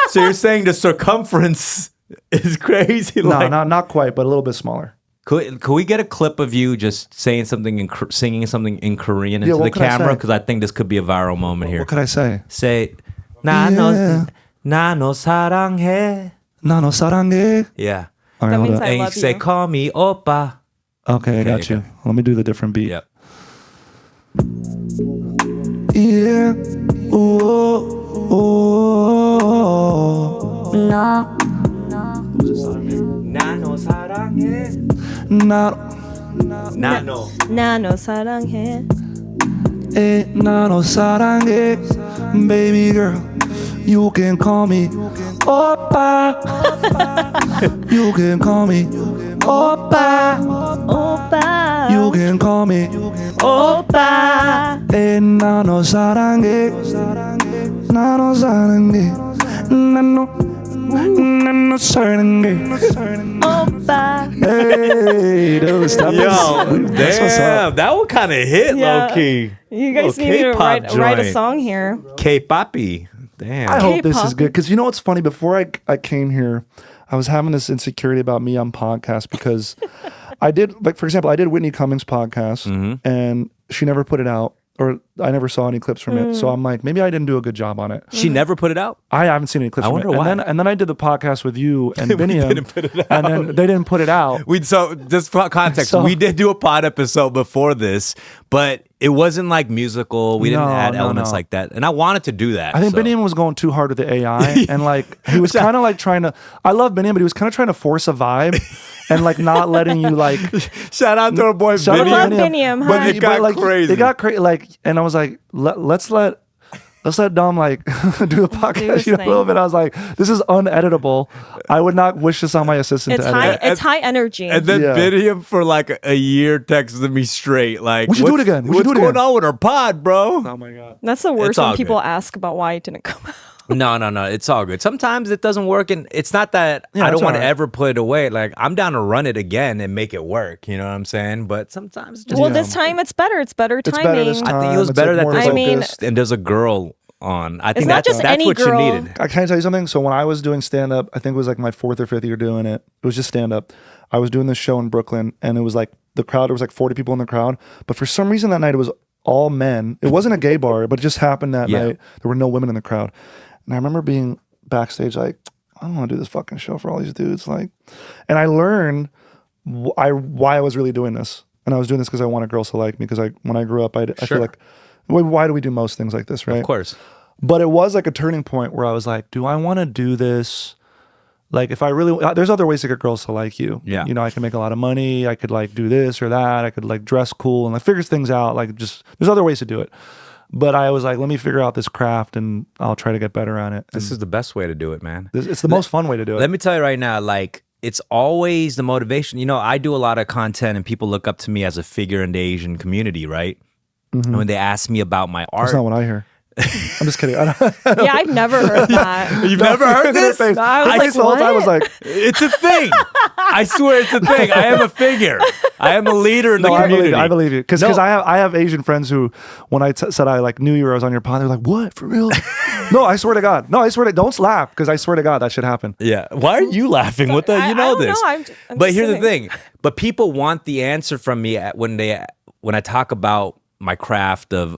So you're saying the circumference is crazy? No, not quite, but a little bit smaller. Could we get a clip of you just saying something singing something in Korean into the what could I camera? say? Because I think this could be a viral moment here. What could I say? Say, Yeah. 나 너 사랑해. 나너 사랑해. Yeah. All right, That hold means up. I And you love say, you. call me oppa. Okay, I got okay. you. Let me do the different beat. Yep. Yeah. Ooh, ooh. 나 너 사랑해. 나, 나 너. 나 너 사랑해. 나너 사랑해. Baby girl, you can call me Oppa. You can call me Oppa. 오빠. You can call me 오빠. 나너 사랑해. 나너 사랑해. 나너 사랑해. 오빠. Hey, dude, stop Yo, That's what's damn, up. that one kind of hit Yeah. low key. You guys Little need to K-pop write a joint. song here. K-poppy. Damn. I hope this is K-pop. good because you know what's funny. Before I came here, I was having this insecurity about me on podcasts because I did, like, for example, I did Whitney Cummings' podcast and she never put it out, or I never saw any clips from it. So I'm like, maybe I didn't do a good job on it. She never put it out? I haven't seen any clips I from wonder it. why. And then I did the podcast with you and We Biniam, didn't put it and then they didn't put it out. So just for context, So- we did do a pod episode before this, but it wasn't like musical. We didn't No, add no, elements no. like that. And I wanted to do that. I think so. Biniam was going too hard with the AI, and like he was kind of like trying to. I love Biniam, but he was kind of trying to force a vibe, and like not letting you like. Shout out to our boy Shout out to love Biniam. Biniam, But huh? it got like, crazy. It got crazy. Like, and I was like, let's let Dom like do the podcast his a little thing. bit. I was like, this is uneditable. I would not wish this on my assistant It's to high. edit. It's high energy. And then Yeah. Biniam for like a year texted me straight like, We should do "What's- it again. We What's should do it going again." on with our pod, bro? Oh my god. That's the worst It's all when people good. ask about why it didn't come out. No, it's all good. Sometimes it doesn't work, and it's not that Yeah, I don't it's want to all right. ever put it away. Like I'm down to run it again and make it work. You know what I'm saying? But sometimes it just Well, this time it's better. It's better It's timing. better this time. I think it was It's, better like, that more there's I mean- focused. and there's a girl on. I think not that's just any what girl. you needed. Can I tell you something? So when I was doing stand up, I think it was like my 4th or 5th year doing it. It was just stand up. I was doing this show in Brooklyn, and it was like the crowd. There was like 40 people in the crowd, but for some reason that night it was all men. It wasn't a gay bar, but it just happened that Yeah. night. There were no women in the crowd, and I remember being backstage like, I don't want to do this fucking show for all these dudes. Like, and I learned why I was really doing this, and I was doing this because I wanted girls to like me. Because when I grew up, I Sure. feel like, why do we do most things like this, right? Of course. But it was like a turning point where I was like, do I want to do this? Like, if I really, there's other ways to get girls to like you. Yeah. You know, I can make a lot of money. I could like do this or that. I could like dress cool and like figure things out. Like, just, there's other ways to do it. But I was like, let me figure out this craft and I'll try to get better on it. This is the best way to do it, man. It's the most fun way to do it. Let me tell you right now, like it's always the motivation. You know, I do a lot of content and people look up to me as a figure in the Asian community, right? And when they ask me about my art, That's not what I hear. I'm just kidding. I don't, Yeah, I've never heard that. you've never heard this? I was Her like, face the whole time was what? like, It's a thing. I swear it's a thing. I am a figure. I am a leader in the no, I community. believe you. Because No. I have Asian friends who, when I said I like knew you were, I was on your pod, they're like, what, for real? No, I swear to God. No, I swear to, don't laugh, because I swear to God that should happen. Yeah. Why are you laughing? What the? I- You I know don't this. know. I'm But just here's the saying. thing. But people want the answer from me when I talk about my craft of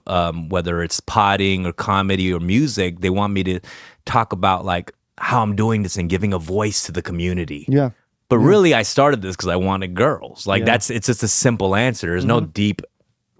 whether it's potting or comedy or music. They want me to talk about like how I'm doing this and giving a voice to the community. Yeah. But really, I started this because I wanted girls. Like Yeah. it's just a simple answer. There's no deep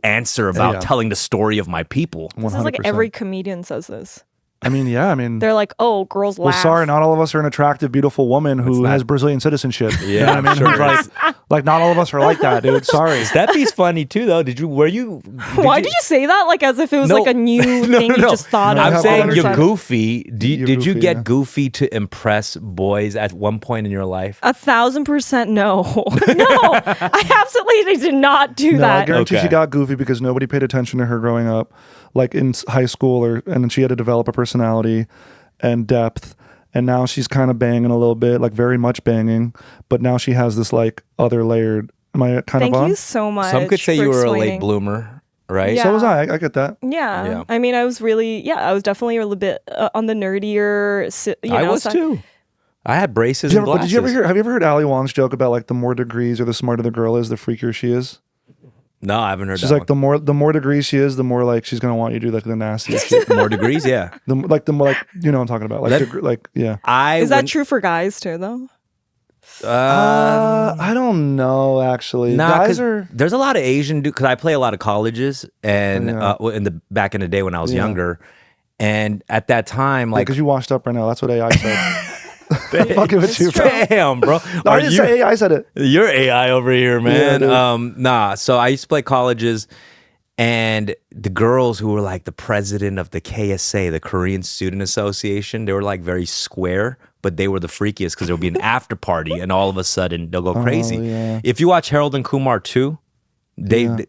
answer about Yeah. telling the story of my people. 100%. This is like every comedian says this. I mean, yeah, I mean, They're like, oh, girls well, laugh. sorry, not all of us are an attractive, beautiful woman who not- has Brazilian citizenship. You know Yeah, what I mean? sure Who's is. like, Like, not all of us are like that, dude. Sorry. Steffi's funny too, though. Were you? Why did you say that? Like as if it was No. like a new No, thing no, you no. just thought of. I'm all saying of a you're sudden. goofy. You're Did you goofy, get yeah. goofy to impress boys at one point in your life? 1,000% no. No, I absolutely did not do No, I that. guarantee Okay. she got goofy because nobody paid attention to her growing up, like in high school, and then she had to develop a personality and depth. And now she's kind of banging a little bit, like very much banging. But now she has this like other layered. Am I kind Thank of on? you so much. Some could say for you were a late explaining. bloomer, right? Yeah. So was I. I get that. Yeah. Yeah. I mean, I was definitely a little bit on the nerdier, I was side. too. I had braces Did and you ever, but glasses. did you ever hear? Have you ever heard Ali Wong's joke about like the more degrees or the smarter the girl is, the freakier she is? No, I haven't heard She's that like the more degrees she is, the more like she's gonna want you to do like the nastiest shit. one. More degrees, yeah. The more like you know what I'm talking about. Like yeah. Is that true for guys too, though? I don't know actually. Nah, Guys 'cause are there's a lot of Asian dudes because I play a lot of colleges and Yeah. in the back in the day when I was Yeah. younger, and at that time, like, because you washed up right now. That's what AI said. Fucking with you, bro. damn, bro, No, I are didn't you? say AI said it. You're AI over here, man. dude. Nah. So I used to play colleges, and the girls who were like the president of the KSA, the Korean Student Association, they were like very square, but they were the freakiest because there would be an after party, and all of a sudden they'll go crazy. yeah. If you watch Harold and Kumar 2,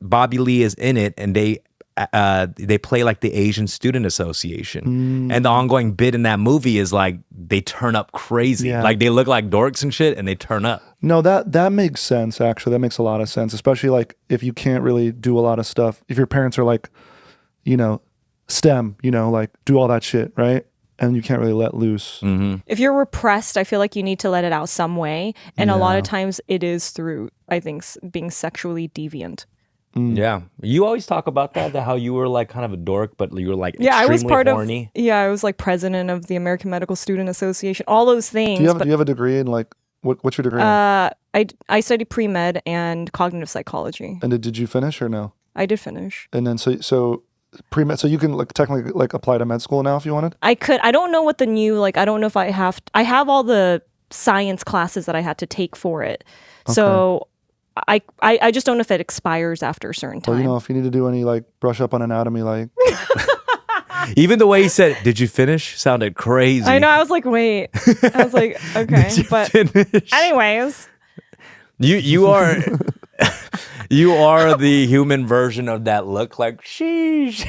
Bobby Lee is in it, and they play like the Asian Student Association, and the ongoing bit in that movie is like they turn up crazy, Yeah. like they look like dorks and shit, and they turn up. No, that makes sense. Actually, that makes a lot of sense. Especially like if you can't really do a lot of stuff. If your parents are like, you know, STEM, you know, like do all that shit, right? And you can't really let loose. If you're repressed, I feel like you need to let it out some way, and a lot of times it is through, I think, being sexually deviant. Yeah, you always talk about that how you were like kind of a dork, but you were like Yeah, I was extremely part horny. I was like president of the American Medical Student Association. All those things. Do you have but do you have a degree in like what's your degree? In? I studied pre-med and cognitive psychology. And did you finish or no? I did finish. And then so pre-med, so you can like technically like apply to med school now if you wanted. I could. I don't know what the new I don't know if I have. I have all the science classes that I had to take for it. So I just don't know if it expires after a certain time. Well, you know, if you need to do any like brush up on anatomy, like Even the way he said, "Did you finish?" sounded crazy. I know. I was like, wait. I was like, okay, but Finish. anyways, You are you are the human version of that look. Like sheesh.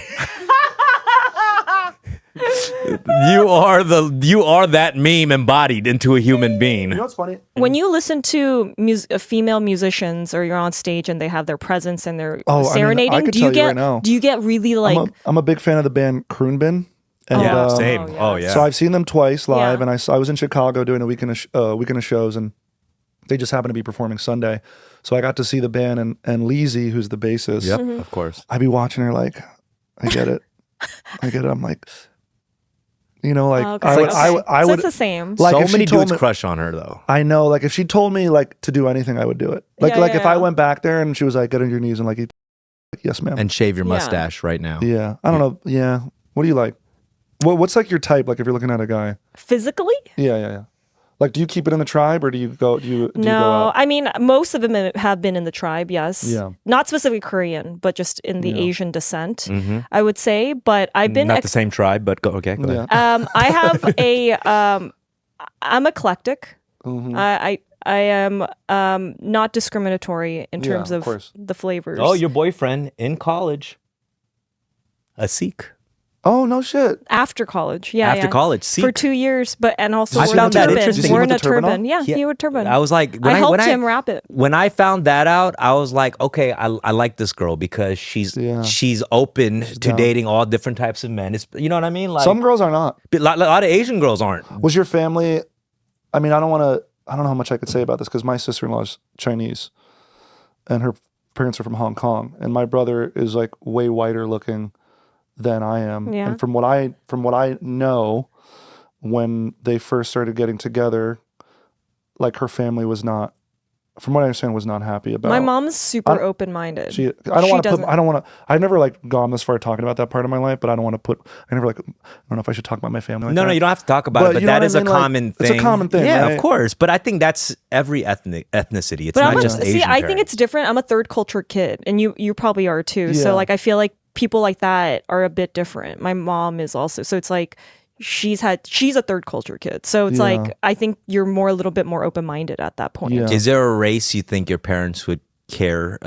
You are that meme embodied into a human being. you know what's funny? when you listen to female musicians or you're on stage and they have their presence and they're Oh, I mean, serenading, I could do you tell you get right now. do you get really like I'm a big fan of the band Kroonbin. And, Yeah, uh, same. yeah. Oh yeah. So I've seen them twice live, Yeah. and I was in Chicago doing a weekend of shows, and they just happened to be performing Sunday. So I got to see the band and Leezy, who's the bassist. Yep, Mm-hmm. of course. I'd be watching her like, I get it, I get it. I'm like, you know, like Oh, okay. I So would it's the same. like So if she many told dudes me- crush on her though. I know, like if she told me like to do anything, I would do it. Like Yeah, like yeah, if I yeah. went back there and she was like, get on your knees and like, yes, ma'am. And shave your Yeah. mustache right now. yeah, I don't know. Yeah, what do you like? What's like your type? Like if you're looking at a guy. Physically? Yeah. Like, do you keep it in the tribe, or do you go? Do you go No, out? I mean most of them have been in the tribe. Yes. Yeah. Not specifically Korean, but just in the Yeah. Asian descent, I would say. But I've been Not the same tribe, but go ahead. Yeah. I have I'm eclectic. Mhm. I am not discriminatory in Yeah, terms of of course. the flavors. Oh, your boyfriend in college, a Sikh. Oh no shit. after college, yeah, After yeah. college, Sikh. for 2 years, but and also I we're found in a that turban. interesting. We're With in the a turban on? turban. Yeah, he would turban. I was like, when I helped when him wrap it. When I found that out, I was like, okay, I like this girl because she's Yeah. she's open to down. dating all different types of men. It's, you know what I mean? Like Some girls are not. a lot of Asian girls aren't. Was your family? I mean, I don't know how much I could say about this because my sister-in-law is Chinese, and her parents are from Hong Kong, and my brother is like way whiter looking than I am. Yeah. And from what I know, when they first started getting together, like her family was not from what I understand, was not happy about. My mom's super I- open-minded. I don't want to doesn't- put. I don't want to. I've never like gone this far talking about that part of my life, but I don't want to put. I never like. I don't know if I should talk about my family. Like No, that. no, you don't have to talk about it, but you know that what I is a mean? Like, common thing. It's a common thing. Yeah, right? of course. But I think that's every ethnicity. It's But not I'm just Asian. I think parents. it's different. I'm a third culture kid, and you probably are too. Yeah. So like I feel like people like that are a bit different. My mom is also. So it's like she's a third culture kid. So it's Yeah. like I think you're a little bit more open-minded at that point. Yeah. Is there a race you think your parents would care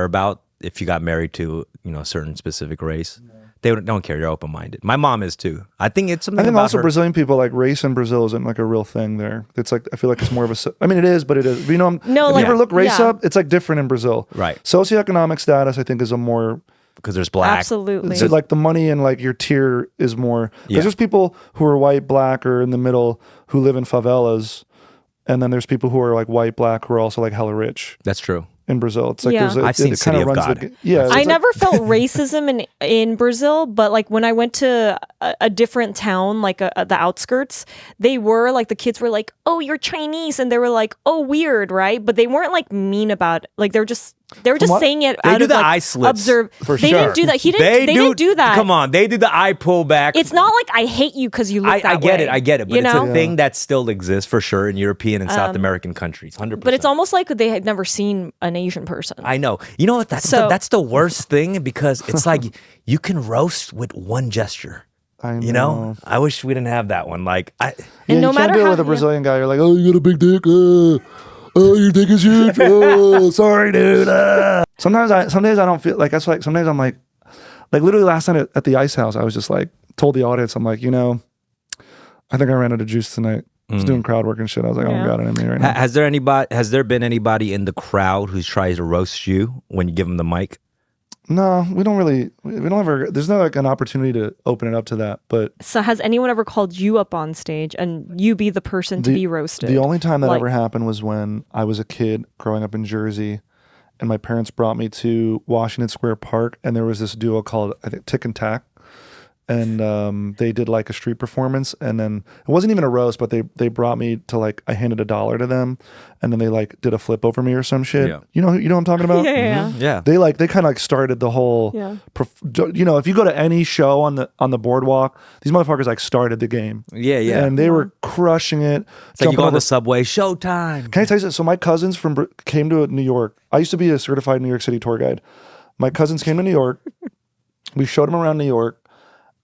about if you got married to a certain specific race? They don't care. You're open minded. My mom is too. I think it's something. I think about also her. Brazilian people, like race in Brazil isn't like a real thing there. It's like, I feel like it's more of a, I mean, it is, but it is. You know, No, if like- you ever look race yeah. up, it's like different in Brazil. Right. Socioeconomic status, I think, is a more, because there's black. Absolutely. so like the money and like your tier is more, because Yeah. there's people who are white, black, or in the middle who live in favelas. And then there's people who are like white, black, who are also like hella rich That's true. in Brazil. It's like, Yeah. there's a, I've seen it City kinda of runs God. the, yeah. it's I like- never felt racism in Brazil, but like when I went to a different town, like the outskirts, they were like the kids were like, "Oh, you're Chinese," and they were like, "Oh, weird," right? But they weren't like mean about it. Like they were just what? saying it They out do of the like eye slits, observe. for they sure. didn't do that. They didn't do that. Come on, they do the eye pull back. It's not like I hate you because you look I that get way. it. I get it. But you it's know? a thing that still exists for sure in European and South American countries. 100%. But it's almost like they had never seen an Asian person. I know. You know what? That's the worst thing because it's like you can roast with one gesture. I know. You know? I wish we didn't have that one. Like, Yeah, And no you can't matter deal how- with a yeah. Brazilian guy. You're like, oh, you got a big dick. Oh, your dick is huge. Oh, sorry, dude. Some days I don't feel like that's like. Some days I'm like literally last night at the Ice House, I was just like told the audience, I'm like, I think I ran out of juice tonight. I was doing crowd work and shit. I was like, Yeah. oh god, it in me right now. Has there been anybody in the crowd who's tries to roast you when you give them the mic? No, we don't ever. There's no like an opportunity to open it up to that. But So has anyone ever called you up on stage and you be the person to be roasted? the only time that Like- ever happened was when I was a kid growing up in Jersey, and my parents brought me to Washington Square Park, and there was this duo called, I think, Tick and Tack, and they did like a street performance, and then it wasn't even a roast, but they brought me to like, I handed $1 to them, and then they like did a flip over me or some shit. Yeah. You know what I'm talking about? yeah. Yeah. They kind of like started the whole, Yeah. if you go to any show on the boardwalk, these motherfuckers like started the game. Yeah, yeah. And they were crushing it. It's like you jumping go on over- the subway, showtime. Can I tell you something? So my cousins came to New York. I used to be a certified New York City tour guide. My cousins came to New York. We showed them around New York,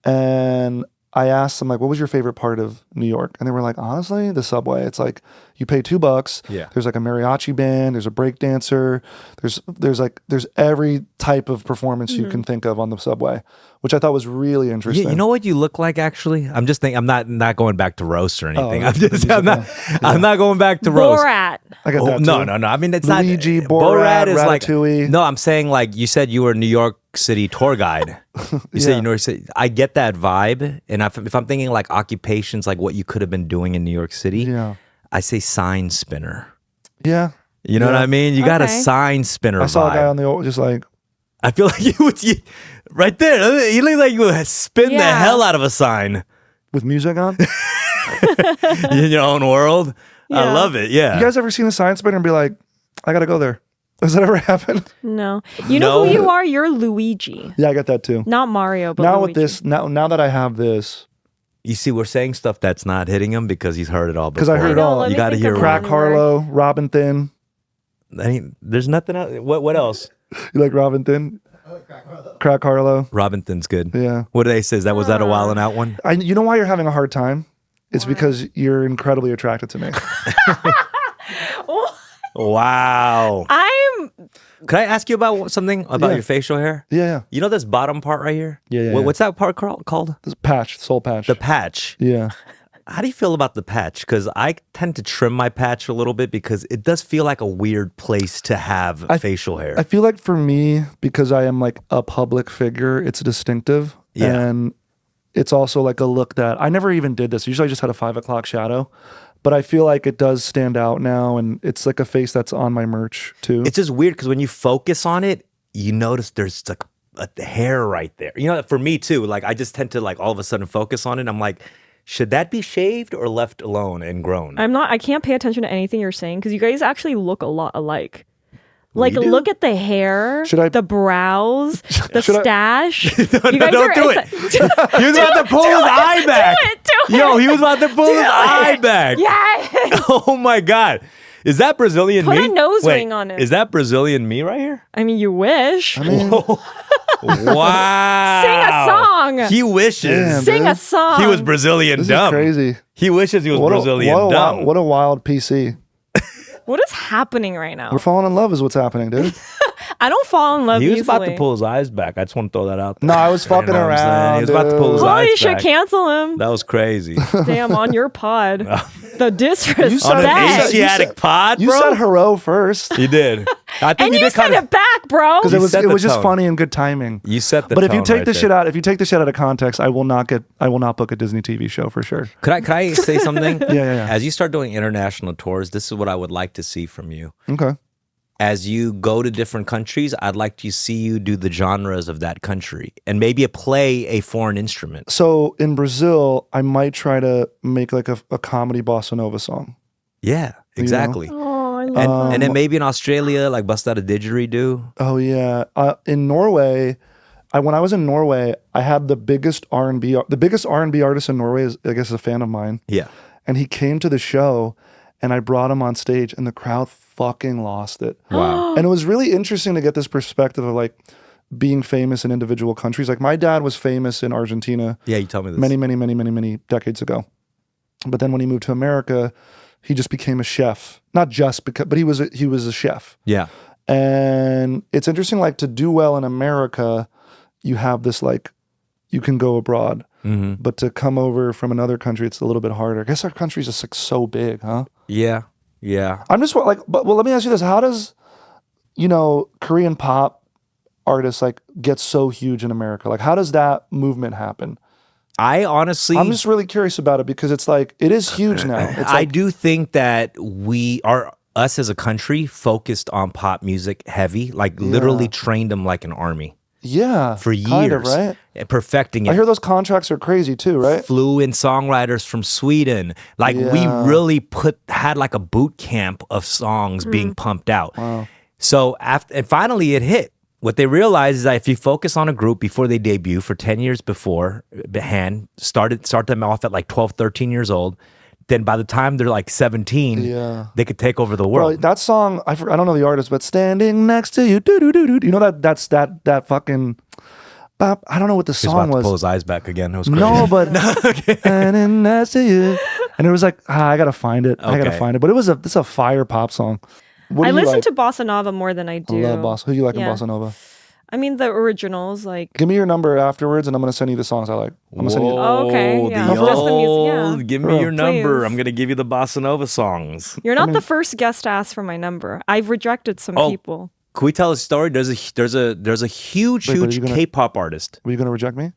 and I asked them like, "What was your favorite part of New York?" And they were like, "Honestly, the subway. It's like you pay $2. Yeah. There's like a mariachi band. There's a break dancer. There's every type of performance you can think of on the subway," which I thought was really interesting. You know what you look like actually? I'm just thinking. I'm not going back to roast or anything. Oh, I'm not going back to roast. Borat. I got Oh, that no, too. no, no. I mean, it's Luigi, not. Borat, is like. Ratatouille. No, I'm saying like you said you were a New York City tour guide. You said Yeah. you New York City. I get that vibe, and if I'm thinking like occupations, like what you could have been doing in New York City, Yeah. I say sign spinner. Yeah. You know what I mean? You got a Okay. sign spinner. I saw a vibe. guy on the just like, I feel like you right there. You look like you would spin the Yeah. hell out of a sign with music on. in your own world. I Yeah. love it. Yeah. You guys ever seen a sign spinner and be like, I gotta go there? Has that ever happened? No. You know No. who you are? You're Luigi. Yeah, I get that too. Not Mario, but Now Luigi. with this, now that I have this, You see, we're saying stuff that's not hitting him because he's heard it all. 'Cause I before. heard it all. let You me got to think hear of Crack one Harlow, Robin Thinn. There's nothing else. What else? You like Robin Thinn? Crack Harlow. Robin Thin's good. Yeah. What do they say? Was that a while and out one? You know why you're having a hard time? It's because you're incredibly attracted to me. Wow. I'm Could I ask you about something about Yeah. your facial hair? Yeah, yeah. You know this bottom part right here? Yeah, yeah, What- yeah. What's that part called? This patch, soul patch. The patch. yeah. How do you feel about the patch? Because I tend to trim my patch a little bit because it does feel like a weird place to have facial hair. I feel like for me, because I am like a public figure, it's distinctive. Yeah. And it's also like a look that I never even did this. Usually I just had a 5 o'clock shadow. But I feel like it does stand out now. And it's like a face that's on my merch too. It's just weird because when you focus on it, you notice there's like a hair right there. You know, for me too, like I just tend to like all of a sudden focus on it. I'm like, Should that be shaved or left alone and grown? I can't pay attention to anything you're saying because you guys actually look a lot alike. Like, do? look at the hair, Should I- the brows, the Should I- stash. No, don't do it. He was about to pull his eye back. Do it. Yo, he was about to pull his eye back. Yeah. Oh my God. Is that Brazilian Put me? a nose Wait, ring on it. Is that Brazilian me right here? I mean, you wish. Wow. Sing a song. He wishes. Damn. Sing dude. a song. He was Brazilian This dumb. is crazy. He wishes he was Brazilian what a, dumb. what a wild PC. What is happening right now? We're falling in love is what's happening, dude. I don't fall in love He was easily. about to pull his eyes back. I just want to throw that out there. No, I was fucking You know what I'm saying? around. He was about to pull his dude. Oh, eyes you should back. cancel him. That was crazy. Damn, on your pod. The disrespect. On an said- Asiatic pod, You bro? said hello first You did. I think And you you did sent kind of. it back, bro. because You it set was the just tone. funny and good timing. You set the But if you tone take right the there. shit out, if you take the shit out of context, I will not book a Disney TV show for sure. Could I say something? Yeah. As you start doing international tours, this is what I would like to see from you. Okay. As you go to different countries, I'd like to see you do the genres of that country and maybe play a foreign instrument. So in Brazil, I might try to make like a comedy bossa nova song. Yeah, exactly. Oh, I love And then maybe in Australia, like Bust Out a Didgeridoo. Oh yeah. In Norway, when I was in Norway, I had the biggest R&B artist in Norway is, I guess, is a fan of mine. Yeah. And he came to the show and I brought him on stage and the crowd fucking lost it. Wow. And it was really interesting to get this perspective of like being famous in individual countries. Like my dad was famous in Argentina Yeah, you told me this. many decades ago. But then when he moved to America, he just became a chef. Not just because, but he was a chef. Yeah. And it's interesting, like to do well in America, you have this like, you can go abroad. Mm-hmm. But to come over from another country, it's a little bit harder. I guess our country's just like so big, huh? Yeah. Yeah. I'm just like, but well, let me ask you this: how does, Korean pop artists like get so huge in America? Like, how does that movement happen? I honestly, I'm just really curious about it because it's like it is huge now. It's I like, do think that us as a country focused on pop music heavy, like literally trained them like an army yeah, for years, kind of, right? and perfecting it. I hear those contracts are crazy too, right? Flew in songwriters from Sweden. Like we Yeah. really had like a boot camp of songs being pumped out. Wow. So and finally it hit. What they realized is that if you focus on a group before they debut for 10 years beforehand, start them off at like 12, 13 years old, then by the time they're like 17, Yeah. they could take over the Bro, world. that song, I don't know the artist, but "Standing Next to You," you know that's that fucking. Bop, I don't know what the He's song about to pull was. his eyes back again. It was crazy. No, but "Standing Next to You," and it was like I gotta find it. I gotta Okay. find it. But it's a fire pop song. What I do you listen like? to bossa nova more than I I do. love bossa. Who you like in Yeah. bossa nova? I mean, the originals, like. Give me your number afterwards, and I'm gonna send you the songs I like. I'm gonna send you. Oh, okay, Whoa, yeah. the Just the music, yeah. old, give me your number. Please. I'm going to give you the bossa nova songs. You're not the first guest to ask for my number. I've rejected some Oh. people. Can we tell a story? There's a huge, Wait, but are huge you gonna- K-pop artist. Were you gonna reject me?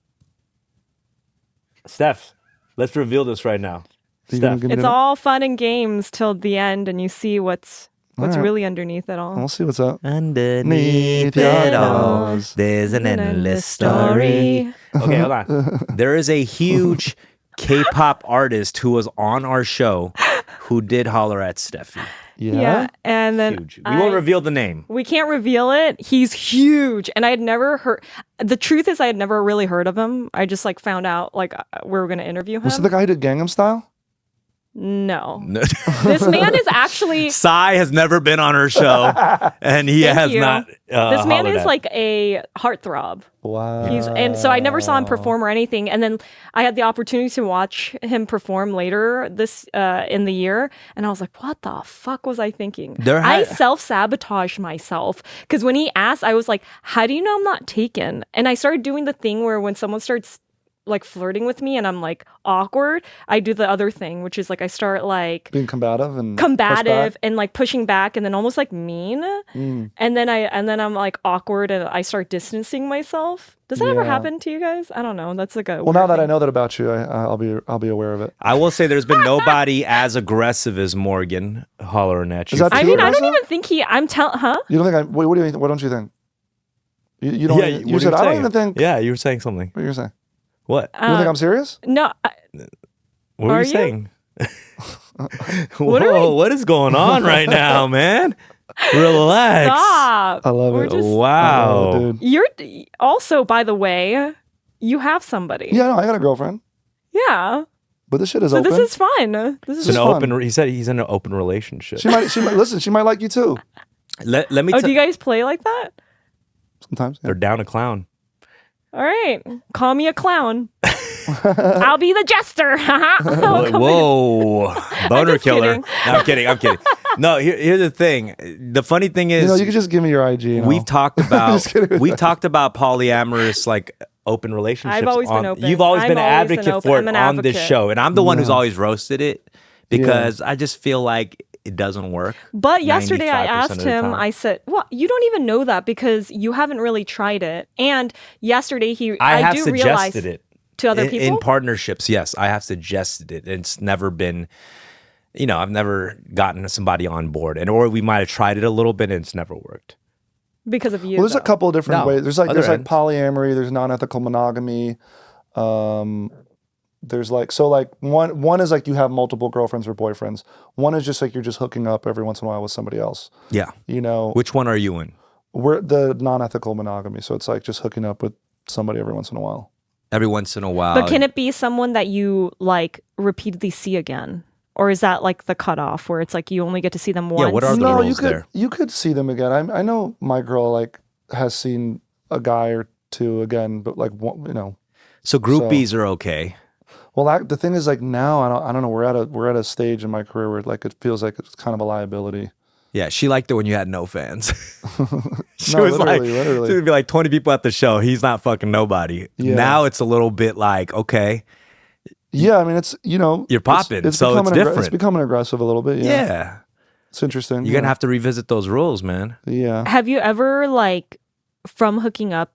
Steph, let's reveal this right now. Are you gonna Steph. give me It's the- all fun and games till the end, and you see what's All right. really underneath it all. We'll see what's up. Underneath it all, there's an endless story. Okay, hold on. There is a huge K-pop artist who was on our show who did holler at Steffi. Yeah. and then Huge. We won't reveal the name. we can't reveal it. He's huge, and I had never heard. The truth is, I had never really heard of him. I just like found out like we were going to interview him. Was it the guy who did Gangnam Style? No, No. this man is actually. Psy has never been on her show, and he Thank has you. not. This man hollered is at. like a heartthrob. Wow. And so I never saw him perform or anything. And then I had the opportunity to watch him perform later this in the year, and I was like, "What the fuck was I thinking?" I self-sabotaged myself because when he asked, I was like, "How do you know I'm not taken?" And I started doing the thing where when someone starts like flirting with me and I'm like awkward, I do the other thing, which is like I start like being combative and combative and like pushing back and then almost like mean. Mm. And then I'm like awkward and I start distancing myself. Does that ever Yeah. happen to you guys? I don't know. That's like a Well, now weird that I thing. know that about you, I'll be aware of it. I will say there's been nobody as aggressive as Morgan hollering at you. Is that I too mean, I don't aggressive? even think huh? You don't think Wait, what do you? What don't you think? You don't. Yeah, even- what you are said I don't saying? even think. Yeah, you were saying something. What you're saying? What? You don't think I'm serious? No, What were Are you you? saying? What are Whoa, what is going on right now, man? Relax. Stop. I love We're it. just- Wow. Oh, dude. You're also, by the way, you have somebody. Yeah, no, I got a girlfriend, Yeah. but this shit is So open. this is fun. This is It's an fun. open. He said he's in an open relationship. She might listen. She might like you too. Let me. Oh, do you guys play like that? Sometimes. Yeah. They're down a clown. All right. Call me a clown. I'll be the jester. Whoa, boner just killer. kidding. No, I'm kidding. I'm kidding. No, here's the thing. The funny thing is, You know, you can just give me your IG. And we've I'll- talked about Just kidding. polyamorous like open relationships. I've always been open. You've always I'm been an always been advocate open. for I'm it an on this advocate. show, and I'm the one who's Yeah. always roasted it because I just feel like it doesn't work. But yesterday I 95% asked of the him, time. I said, well, you don't even know that because you haven't really tried it. And yesterday I have do realize suggested it to other in people. partnerships. Yes, I have suggested it. It's never been. I've never gotten somebody on board, or we might have tried it a little bit, and it's never worked. because of you. Well, there's a though. couple of different No, ways. There's like other ends. polyamory. There's non-ethical monogamy. There's one is like you have multiple girlfriends or boyfriends. One is just like you're just hooking up every once in a while with somebody else. Yeah. You know, Which one are you in? we're the non-ethical monogamy. So it's like just hooking up with somebody every once in a while. Every once in a while. But can it be someone that you like repeatedly see again? Or is that like the cutoff where it's like you only get to see them once? what are the No, rules you could there? you could see them again. I know my girl like has seen a guy or two again, but like you know. So groupies are okay. Well, the thing is, like now, I don't know. We're at a stage in my career where like it feels like it's kind of a liability. Yeah, she liked it when you had no fans. She No, was like, literally. she would be like 20 people at the show. He's not fucking nobody. Yeah. Now it's a little bit like, okay, Yeah, I mean, it's You're popping, so it's becoming different. It's becoming aggressive a little bit. Yeah, yeah. it's interesting. You're gonna have to revisit those rules, man. Yeah, Have you ever like from hooking up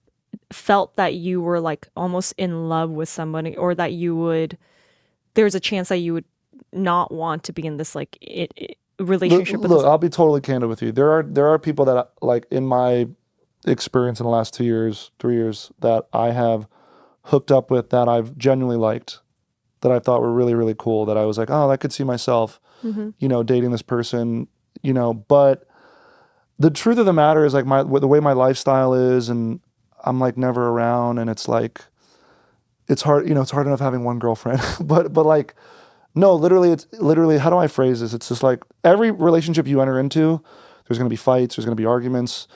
felt that you were like almost in love with somebody or that there's a chance that you would not want to be in this like relationship with Look, this? I'll be totally candid with you. There are people that like in my experience in the last 2 years, 3 years that I have hooked up with that I've genuinely liked, that I thought were really, really cool, that I was like, oh, I could see myself, dating this person, but the truth of the matter is like the way my lifestyle is, and I'm like never around, and it's like, it's hard, it's hard enough having one girlfriend, but like, no, literally, how do I phrase this? It's just like every relationship you enter into, there's going to be fights, there's going to be arguments.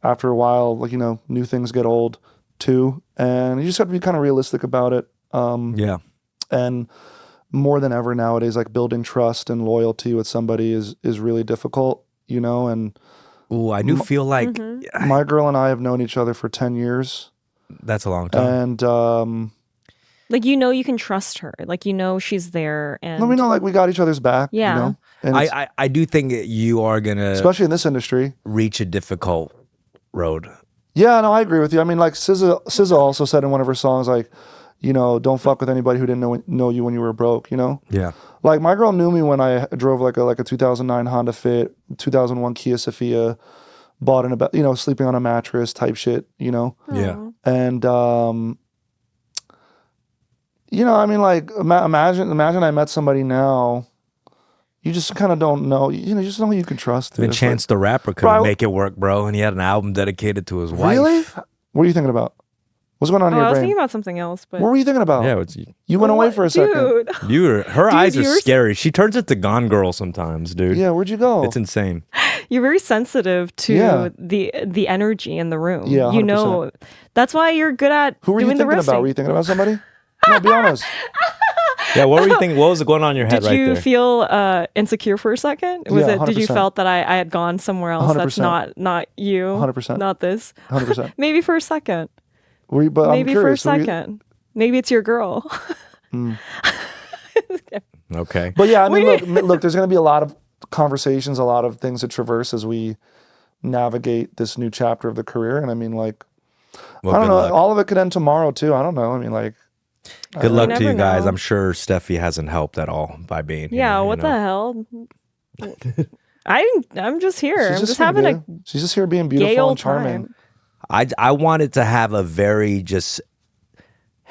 After a while, like, new things get old too. And you just have to be kind of realistic about it. Yeah. And more than ever nowadays, like building trust and loyalty with somebody is really difficult, and Ooh, I do feel like my girl and I have known each other for 10 years. that's a long time. And, Like you can trust her. Like she's there and we know like we got each other's back, Yeah. And it's- I do think that you are gonna especially in this industry. reach a difficult road. Yeah, no, I agree with you. I mean, like SZA also said in one of her songs, like, don't fuck with anybody who didn't know you when you were broke. Yeah. Like my girl knew me when I drove like a 2009 Honda Fit, 2001 Kia Sophia, bought in about sleeping on a mattress type shit. Yeah. And I mean, like imagine I met somebody now. You just kind of don't know. You just don't know who you can trust. Even It's Chance the Rapper Bro, couldn't make it work, bro, and he had an album dedicated to his like, wife. really? What are you thinking about? What's going on in Oh, I your was brain? thinking about something else, but What were you thinking about? Yeah, it's, You went away for a second. Dude. her eyes are you're- scary. She turns into Gone Girl sometimes, dude. Yeah, where'd you go? It's insane. You're very sensitive to Yeah. the energy in the room. Yeah, 100%. That's why you're good at Who were you doing the thinking roasting. about? Were you thinking about somebody? No, be honest. Yeah, what were you thinking? What was going on in your head Did right you there? feel insecure for a second? Was Yeah, it? Did you 100%. felt that I had gone somewhere else that's 100%. not you? 100%. Not this. 100%. Maybe for a second. But Maybe I'm for a curious. second. Maybe it's your girl. Okay. But yeah, I mean, look. There's going to be a lot of conversations, a lot of things to traverse as we navigate this new chapter of the career. And I mean, like, Well, I don't good know. luck. All of it could end tomorrow too. I don't know. I mean, like, Good luck to never you guys. know. I'm sure Steffi hasn't helped at all by being here. Yeah. you What know? the hell? I'm just here. I'm just here, having a dude. She's just here being gay beautiful old and charming. time. I wanted to have a very just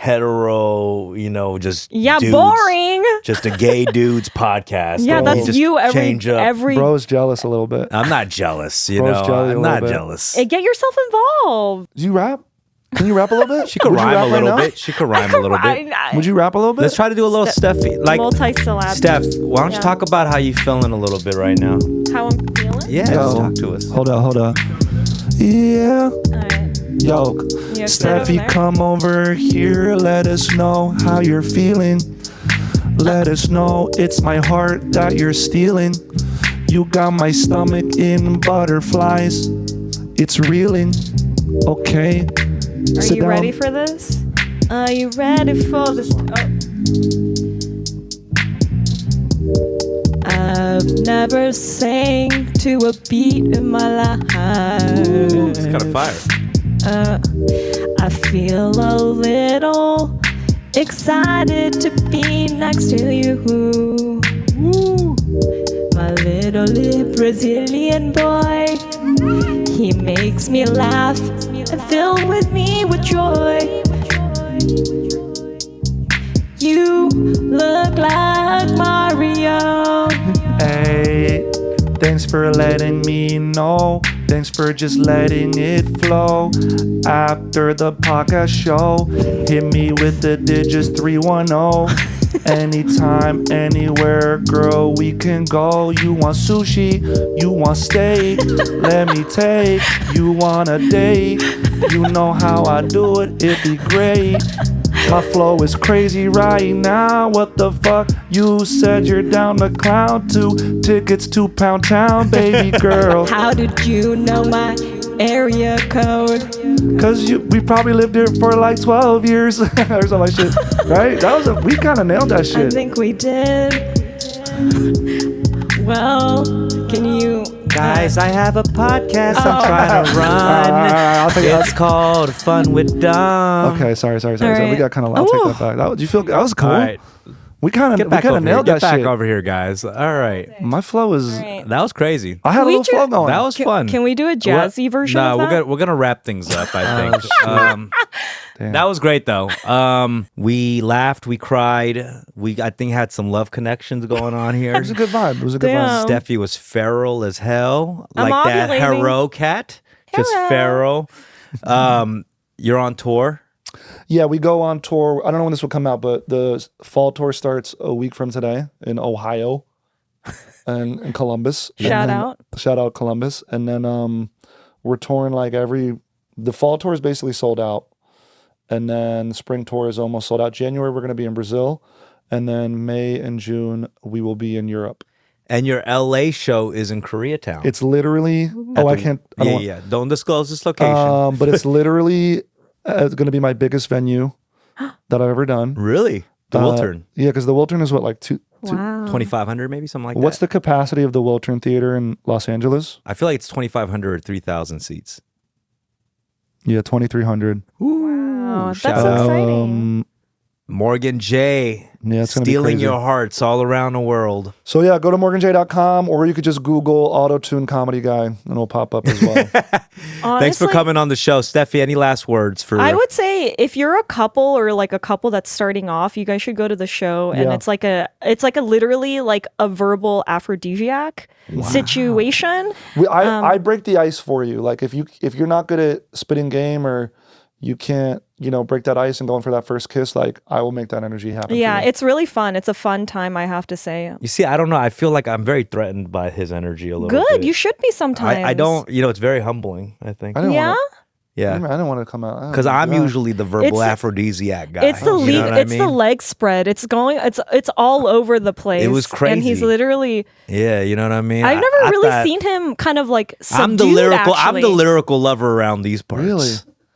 hetero, just Yeah, dudes, boring. just a gay dudes podcast. Yeah, and that's just you every change up. every. Bro's jealous a little bit. I'm not jealous, Bro's jelly a I'm little not bit. jealous. Get yourself involved. Do you rap? Can you rap a little bit? She could Would you rhyme rap a right little now? bit. She could rhyme a little bit. Would you rap a little bit? Let's try to do a little Steffi. Like, Multi-syllable. Steph, why don't you Yeah. talk about how you feeling a little bit right now? How I'm feeling? Yeah, Yo. just talk to us. Hold up. Yeah. All right. Yo, You sit over Steffi, there? come over here. Let us know how you're feeling. Let us know it's my heart that you're stealing. You got my stomach in butterflies. It's reeling. Okay. Are Sit you down. ready for this? Are you ready for this? I've never sang to a beat in my life. It's kind of fire. I feel a little excited to be next to you. My little Brazilian boy, he makes me laugh and fill with me with joy. You look like Mario. Hey, thanks for letting me know. Thanks for just letting it flow. After the podcast show, hit me with the digits 310. Anytime, anywhere, girl, we can go. You want sushi, you want steak, let me take. You want a date, you know how I do it, it'd be great. My flow is crazy right now. What the fuck? You said you're down to clown. 2 tickets to Pound Town, baby girl. How did you know my area code? Cause we probably lived here for like 12 years or something like shit, right? We kind of nailed that I shit. think we did. Well, can you... Guys, I have a podcast I'm trying to All run. right, I'll take It's called Fun with Dom. Okay, sorry. We right. got kind of. I'll take Ooh. that back. That was cool. All right. We kind Get of back over here. nailed Get that back shit. over here, guys. All right. My flow is. Right. That was crazy. I had a We little flow going. That was fun. Can we do a jazzy version No, of that? we're gonna wrap things up. I think. Damn. That was great though. We laughed, we cried. We I think had some love connections going on here. It was a good vibe. It was a good Damn. vibe. Steffi was feral as hell, I'm like that ovulating. hero cat, just Hero. feral. You're on tour. Yeah, we go on tour. I don't know when this will come out, but the fall tour starts a week from today in Ohio and in Columbus. Shout And then- out. Shout out Columbus. And then we're touring like the fall tour is basically sold out. And then the spring tour is almost sold out. January, we're going to be in Brazil. And then May and June, we will be in Europe. And your LA show is in Koreatown. It's literally, I can't, I don't want, Don't disclose this location. but it's literally going to be my biggest venue that I've ever done. Really? The Wiltern. Yeah, because the Wiltern is what, like Wow. 2,500 maybe, something like what's that. the capacity of the Wiltern Theater in Los Angeles? I feel like it's 2,500 or 3,000 seats. Yeah, 2,300. Wow, that's shout out. exciting. Morgan J. Yeah, it's gonna be stealing crazy. your hearts all around the world. So yeah, go to morganj.com or you could just Google auto-tune comedy guy and it'll pop up as well. Thanks for Honestly, coming on the show, Steffi. Any last words for? I would say if you're a couple or like a couple that's starting off, you guys should go to the show. And Yeah. it's like a literally like a verbal aphrodisiac situation. I break the ice for you. Like if you're not good at spitting game or you can't, break that ice and going for that first kiss, like I will make that energy happen. Yeah, for you. it's really fun. It's a fun time, I have to say. You see, I don't know. I feel like I'm very threatened by his energy a little bit. Good, you should be sometimes. I don't. It's very humbling. I think. I didn't Yeah, want Yeah, to. I didn't want to come out because I'm Yeah. usually the verbal It's- aphrodisiac guy. it's the You know lead. what I It's the mean? leg spread. It's all over the place. It was and he's crazy. literally. Yeah, you know what I mean. I've never I really thought- seen him kind of like subdued. I'm the lyrical. I'm actually. the lyrical lover around these parts. Really?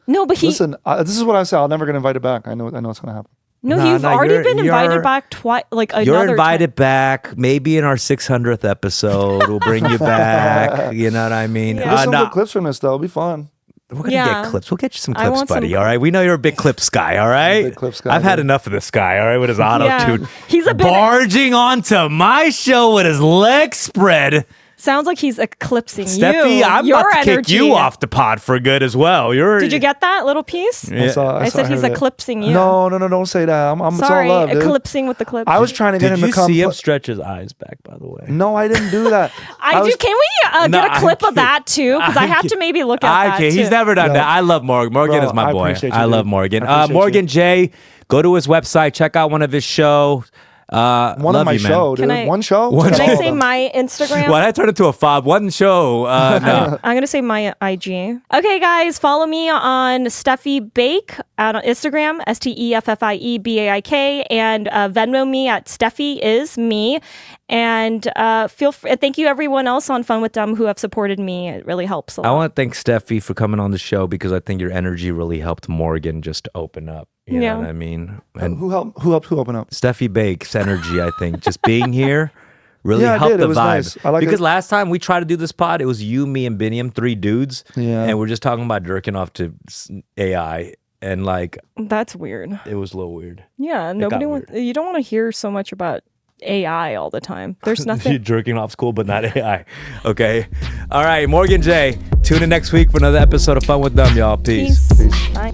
No, but he. Listen, this is what I say. I'll never get invited back. I know it's going to happen. No, No, you've no, already you're- been invited you're- back twice. Like another You're invited time. back. Maybe in our 600th episode, we'll bring you back. You know what I mean? Yeah. There's some no, good clips from this, though. It'll be fun. we're gonna Yeah. get clips. We'll get you some I clips, want some buddy. clips. All right. We know you're a big clips guy. All right. Big clips guy, I've had dude. enough of this guy. All right, with his auto Yeah. tune. He's a bit. Barging onto my show with his leg spread. Sounds like he's eclipsing Steffi, you. I'm Your about to kick energy. you off the pod for good as well. Did you get that little piece? Yeah. I said he's heard it. eclipsing you. No, don't say that. Sorry, it's all love, dude. eclipsing with the clip. I was trying to get Did him you to come. see him stretch his eyes back, by the way? No, I didn't do that. I do. was- Can we No, get a clip of that too? Because I have to maybe look at that Okay, too. he's never done No. that. I love Morgan. Morgan Bro, is my I boy. appreciate you, I love dude. Morgan. I appreciate Morgan you. J, go to his website, check out one of his shows. One love of my you, man. show, dude. Can I- One show. One Can show. I All of say them. my Instagram? Why did I turn into a fob? One show. No. I'm gonna say my IG. Okay, guys, follow me on Steffi Bake on Instagram, STEFFIEBAIK, and Venmo me at Steffi is me. And thank you everyone else on Fun with Dumb who have supported me. It really helps a lot. I want to thank Steffi for coming on the show because I think your energy really helped Morgan just open up. You Yeah. know what I mean? And Who helped open up? Steffi Bake's energy, I think, just being here really Yeah, I helped did. the It was vibe. nice. I like because it. last time we tried to do this pod, it was you, me, and Biniam, 3 dudes. Yeah. And we're just talking about jerking off to AI. And like, That's weird. it was a little weird. Yeah, nobody wants. You don't want to hear so much about AI all the time. There's nothing. Jerking off's cool, but not AI. Okay. All right, Morgan J. Tune in next week for another episode of Fun with Them, y'all. Peace. Peace. Bye.